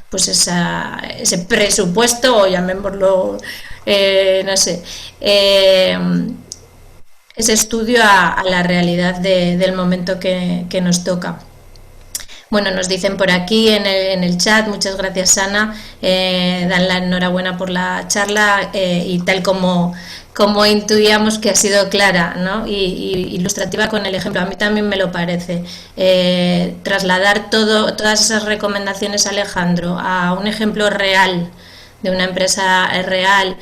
pues ese presupuesto, o llamémoslo, no sé, ese estudio a la realidad del momento que nos toca. Bueno, nos dicen por aquí en el chat, muchas gracias, Ana, dan la enhorabuena por la charla, y tal como intuíamos que ha sido clara, ¿no? y ilustrativa con el ejemplo. A mí también me lo parece. Trasladar todas esas recomendaciones, Alejandro, a un ejemplo real de una empresa real,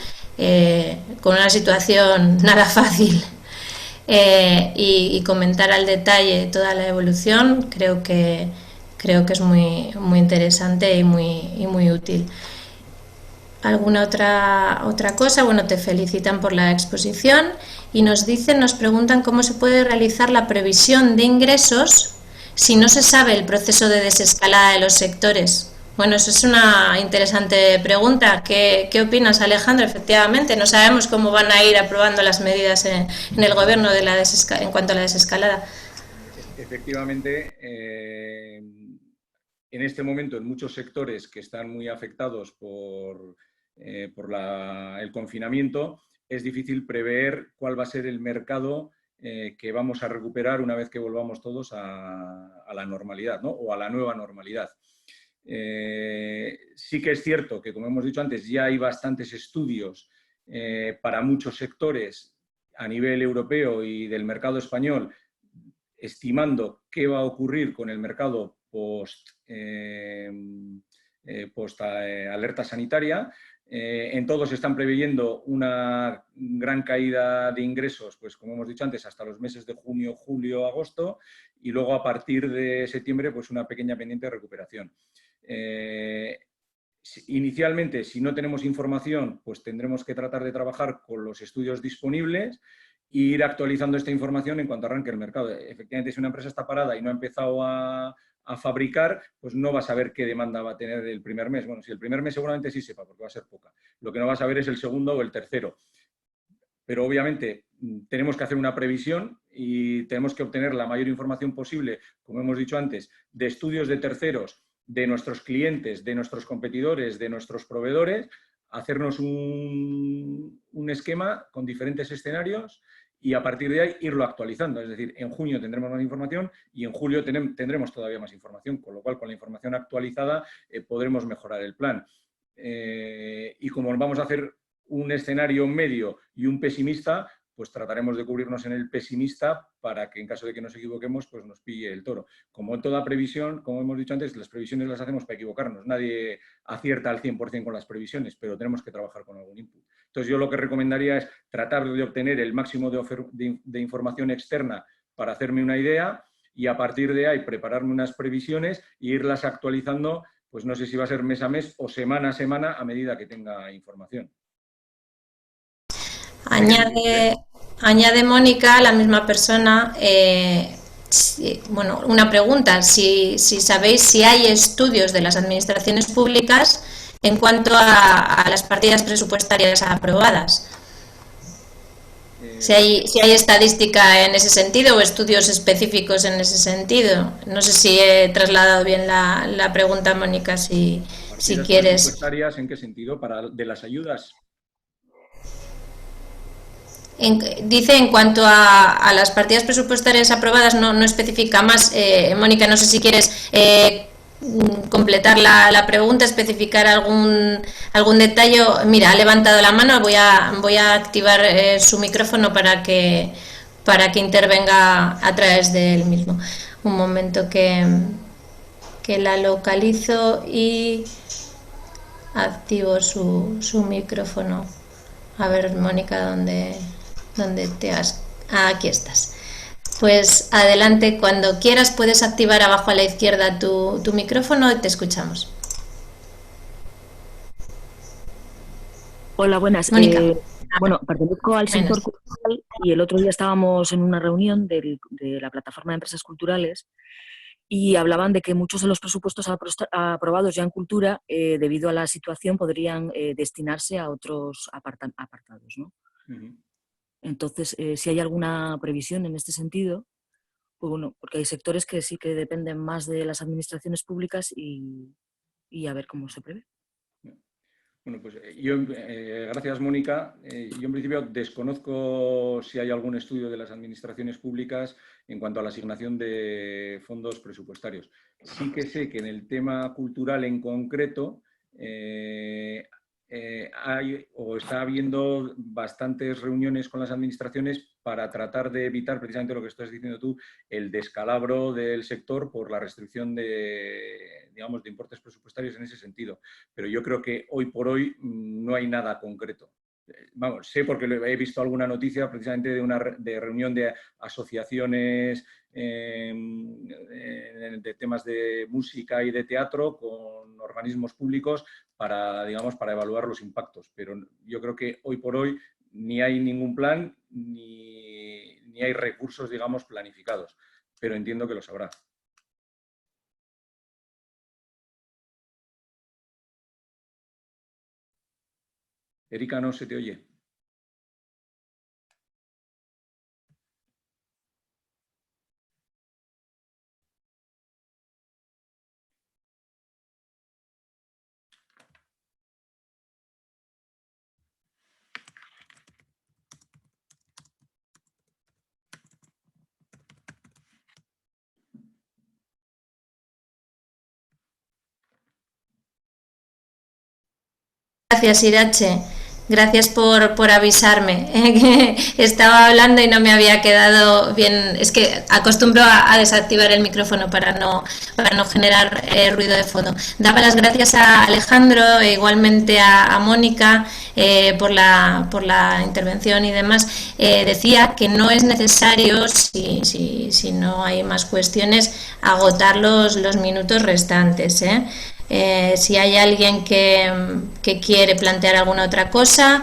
con una situación nada fácil, y comentar al detalle toda la evolución, creo que es muy interesante y muy útil. ¿Alguna otra cosa? Bueno, te felicitan por la exposición y nos preguntan cómo se puede realizar la previsión de ingresos si no se sabe el proceso de desescalada de los sectores. Bueno, eso es una interesante pregunta. ¿Qué opinas, Alejandro? Efectivamente, no sabemos cómo van a ir aprobando las medidas en el gobierno en cuanto a la desescalada. Efectivamente, en este momento en muchos sectores que están muy afectados por el confinamiento, es difícil prever cuál va a ser el mercado que vamos a recuperar una vez que volvamos todos a la normalidad, ¿no? O a la nueva normalidad. Sí que es cierto que, como hemos dicho antes, ya hay bastantes estudios para muchos sectores a nivel europeo y del mercado español, estimando qué va a ocurrir con el mercado post alerta sanitaria. En todos están preveyendo una gran caída de ingresos, pues como hemos dicho antes, hasta los meses de junio, julio, agosto, y luego a partir de septiembre pues una pequeña pendiente de recuperación. Inicialmente, si no tenemos información, pues tendremos que tratar de trabajar con los estudios disponibles e ir actualizando esta información en cuanto arranque el mercado. Efectivamente, si una empresa está parada y no ha empezado a fabricar, pues no va a saber qué demanda va a tener el primer mes. Bueno, si el primer mes seguramente sí sepa, porque va a ser poca. Lo que no va a saber es el segundo o el tercero. Pero obviamente tenemos que hacer una previsión y tenemos que obtener la mayor información posible, como hemos dicho antes, de estudios de terceros, de nuestros clientes, de nuestros competidores, de nuestros proveedores, hacernos un esquema con diferentes escenarios y a partir de ahí irlo actualizando. Es decir, en junio tendremos más información y en julio tendremos todavía más información, con lo cual con la información actualizada podremos mejorar el plan. Y como vamos a hacer un escenario medio y un pesimista, pues trataremos de cubrirnos en el pesimista para que en caso de que nos equivoquemos, pues nos pille el toro. Como en toda previsión, como hemos dicho antes, las previsiones las hacemos para equivocarnos. Nadie acierta al 100% con las previsiones, pero tenemos que trabajar con algún input. Entonces yo lo que recomendaría es tratar de obtener el máximo de información externa para hacerme una idea y a partir de ahí prepararme unas previsiones e irlas actualizando, pues no sé si va a ser mes a mes o semana a semana a medida que tenga información. Añade Añade Mónica, la misma persona, bueno, una pregunta, si sabéis si hay estudios de las administraciones públicas en cuanto a las partidas presupuestarias aprobadas. Si hay estadística en ese sentido o estudios específicos en ese sentido. No sé si he trasladado bien la pregunta, Mónica, si quieres. ¿Presupuestarias en qué sentido? ¿De las ayudas? Dice en cuanto a las partidas presupuestarias aprobadas, no especifica más. Mónica, no sé si quieres completar la pregunta, especificar algún detalle. Mira, ha levantado la mano, voy a activar su micrófono para que intervenga a través del mismo. Un momento que la localizo y activo su micrófono. A ver, Mónica, ¿dónde te has...? Aquí estás. Pues adelante, cuando quieras puedes activar abajo a la izquierda tu micrófono y te escuchamos. Hola, buenas. Mónica. Bueno, pertenezco al sector cultural y el otro día estábamos en una reunión de la plataforma de empresas culturales y hablaban de que muchos de los presupuestos aprobados ya en cultura, debido a la situación, podrían destinarse a otros apartados, ¿no? Uh-huh. Entonces, si hay alguna previsión en este sentido, pues bueno, porque hay sectores que sí que dependen más de las administraciones públicas y a ver cómo se prevé. Bueno, pues gracias, Mónica. Yo en principio desconozco si hay algún estudio de las administraciones públicas en cuanto a la asignación de fondos presupuestarios. Sí que sé que en el tema cultural en concreto hay o está habiendo bastantes reuniones con las administraciones para tratar de evitar precisamente lo que estás diciendo tú, el descalabro del sector por la restricción de importes presupuestarios en ese sentido. Pero yo creo que hoy por hoy no hay nada concreto. Vamos, sé porque he visto alguna noticia precisamente de reunión de asociaciones de temas de música y de teatro con organismos públicos para evaluar los impactos. Pero yo creo que hoy por hoy ni hay ningún plan ni hay recursos, planificados. Pero entiendo que los habrá. Erika, no se te oye. Gracias, Irache. Gracias por avisarme. Estaba hablando y no me había quedado bien. Es que acostumbro a desactivar el micrófono para no generar ruido de fondo. Daba las gracias a Alejandro e igualmente a Mónica por la intervención y demás. Decía que no es necesario, si no hay más cuestiones, agotar los minutos restantes, si hay alguien que quiere plantear alguna otra cosa,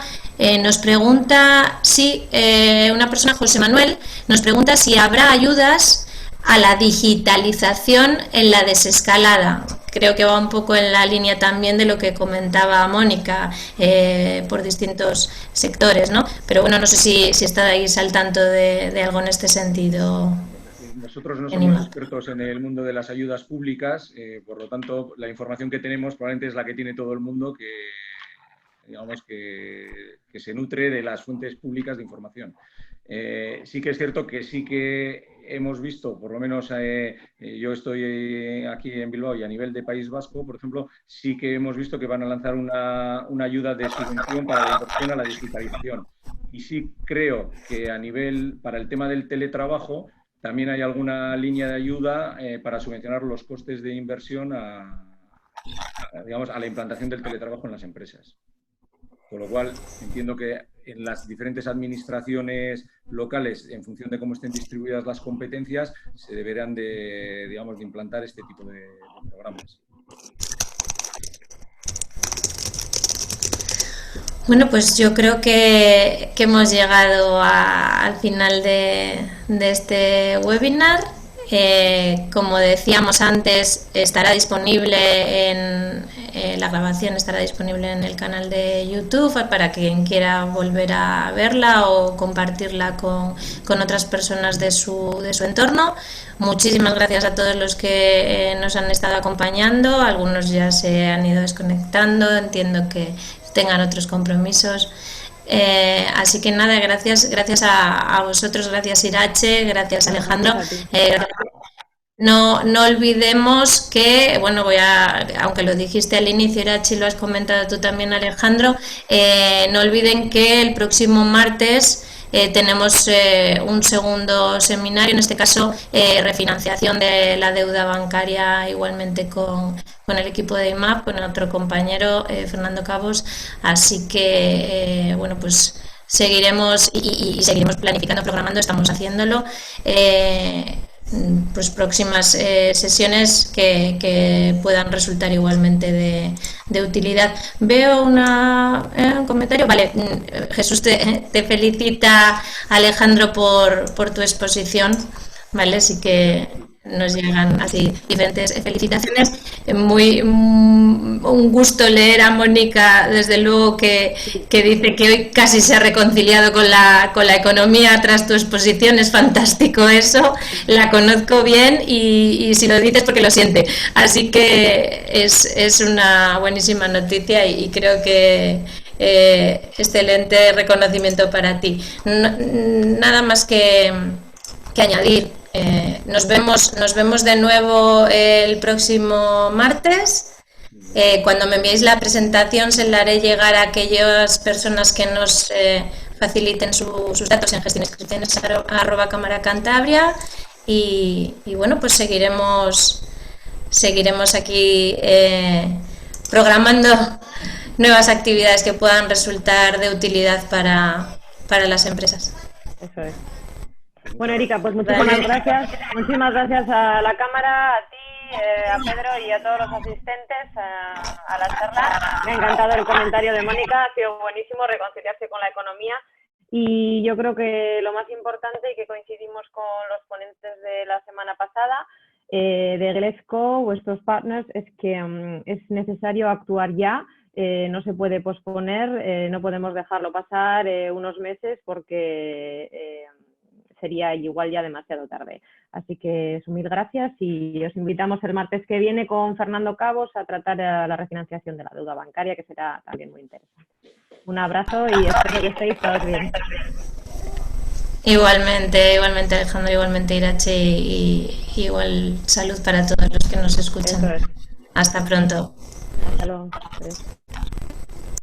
nos pregunta si una persona, José Manuel, nos pregunta si habrá ayudas a la digitalización en la desescalada. Creo que va un poco en la línea también de lo que comentaba Mónica por distintos sectores, ¿no? Pero bueno, no sé si estáis al tanto de algo en este sentido. Nosotros no somos expertos en el mundo de las ayudas públicas, por lo tanto, la información que tenemos probablemente es la que tiene todo el mundo, que se nutre de las fuentes públicas de información. Sí que es cierto que sí que hemos visto, por lo menos yo estoy aquí en Bilbao y a nivel de País Vasco, por ejemplo, sí que hemos visto que van a lanzar una ayuda de subvención para la inversión a la digitalización. Y sí creo que para el tema del teletrabajo, también hay alguna línea de ayuda para subvencionar los costes de inversión a la implantación del teletrabajo en las empresas. Con lo cual, entiendo que en las diferentes administraciones locales, en función de cómo estén distribuidas las competencias, se deberán de implantar este tipo de programas. Bueno, pues yo creo que hemos llegado al final de este webinar. Como decíamos antes, estará disponible la grabación estará disponible en el canal de YouTube para quien quiera volver a verla o compartirla con otras personas de su entorno. Muchísimas gracias a todos los que nos han estado acompañando. Algunos ya se han ido desconectando, entiendo que tengan otros compromisos. Así que nada, gracias a vosotros, gracias Irache, gracias Alejandro. No olvidemos que, bueno, aunque lo dijiste al inicio, Irache, lo has comentado tú también, Alejandro, no olviden que el próximo martes tenemos un segundo seminario, en este caso refinanciación de la deuda bancaria, igualmente con el equipo de IMAP, con otro compañero, Fernando Cabos. Así que, bueno, pues seguiremos y seguiremos planificando, programando, estamos haciéndolo. Pues próximas sesiones que puedan resultar igualmente de utilidad. Veo un comentario. Vale, Jesús te felicita, Alejandro, por tu exposición. Vale, sí que nos llegan así diferentes felicitaciones. Un gusto leer a Mónica, desde luego, que dice que hoy casi se ha reconciliado con la economía tras tu exposición. Es fantástico eso, la conozco bien y si lo dices porque lo siente. Así que es una buenísima noticia y creo que excelente reconocimiento para ti. Nada más que añadir. Nos vemos de nuevo el próximo martes. Cuando me enviéis la presentación se la haré llegar a aquellas personas que nos faciliten sus datos en gestionesinscripciones@cámara-cantabria y bueno, pues seguiremos aquí programando nuevas actividades que puedan resultar de utilidad para las empresas. Eso es. Bueno, Erika, pues muchísimas gracias. Muchísimas gracias a la cámara, a ti, a Pedro y a todos los asistentes a la charla. Me ha encantado el comentario de Mónica, ha sido buenísimo reconciliarse con la economía y yo creo que lo más importante y que coincidimos con los ponentes de la semana pasada de Glesco, vuestros partners, es que es necesario actuar ya. No se puede posponer, no podemos dejarlo pasar unos meses porque sería igual ya demasiado tarde. Así que mil gracias y os invitamos el martes que viene con Fernando Cabos a tratar la refinanciación de la deuda bancaria, que será también muy interesante. Un abrazo y espero que estéis todos bien. Igualmente Alejandro, igualmente Irache y igual salud para todos los que nos escuchan. Hasta pronto. Hasta luego.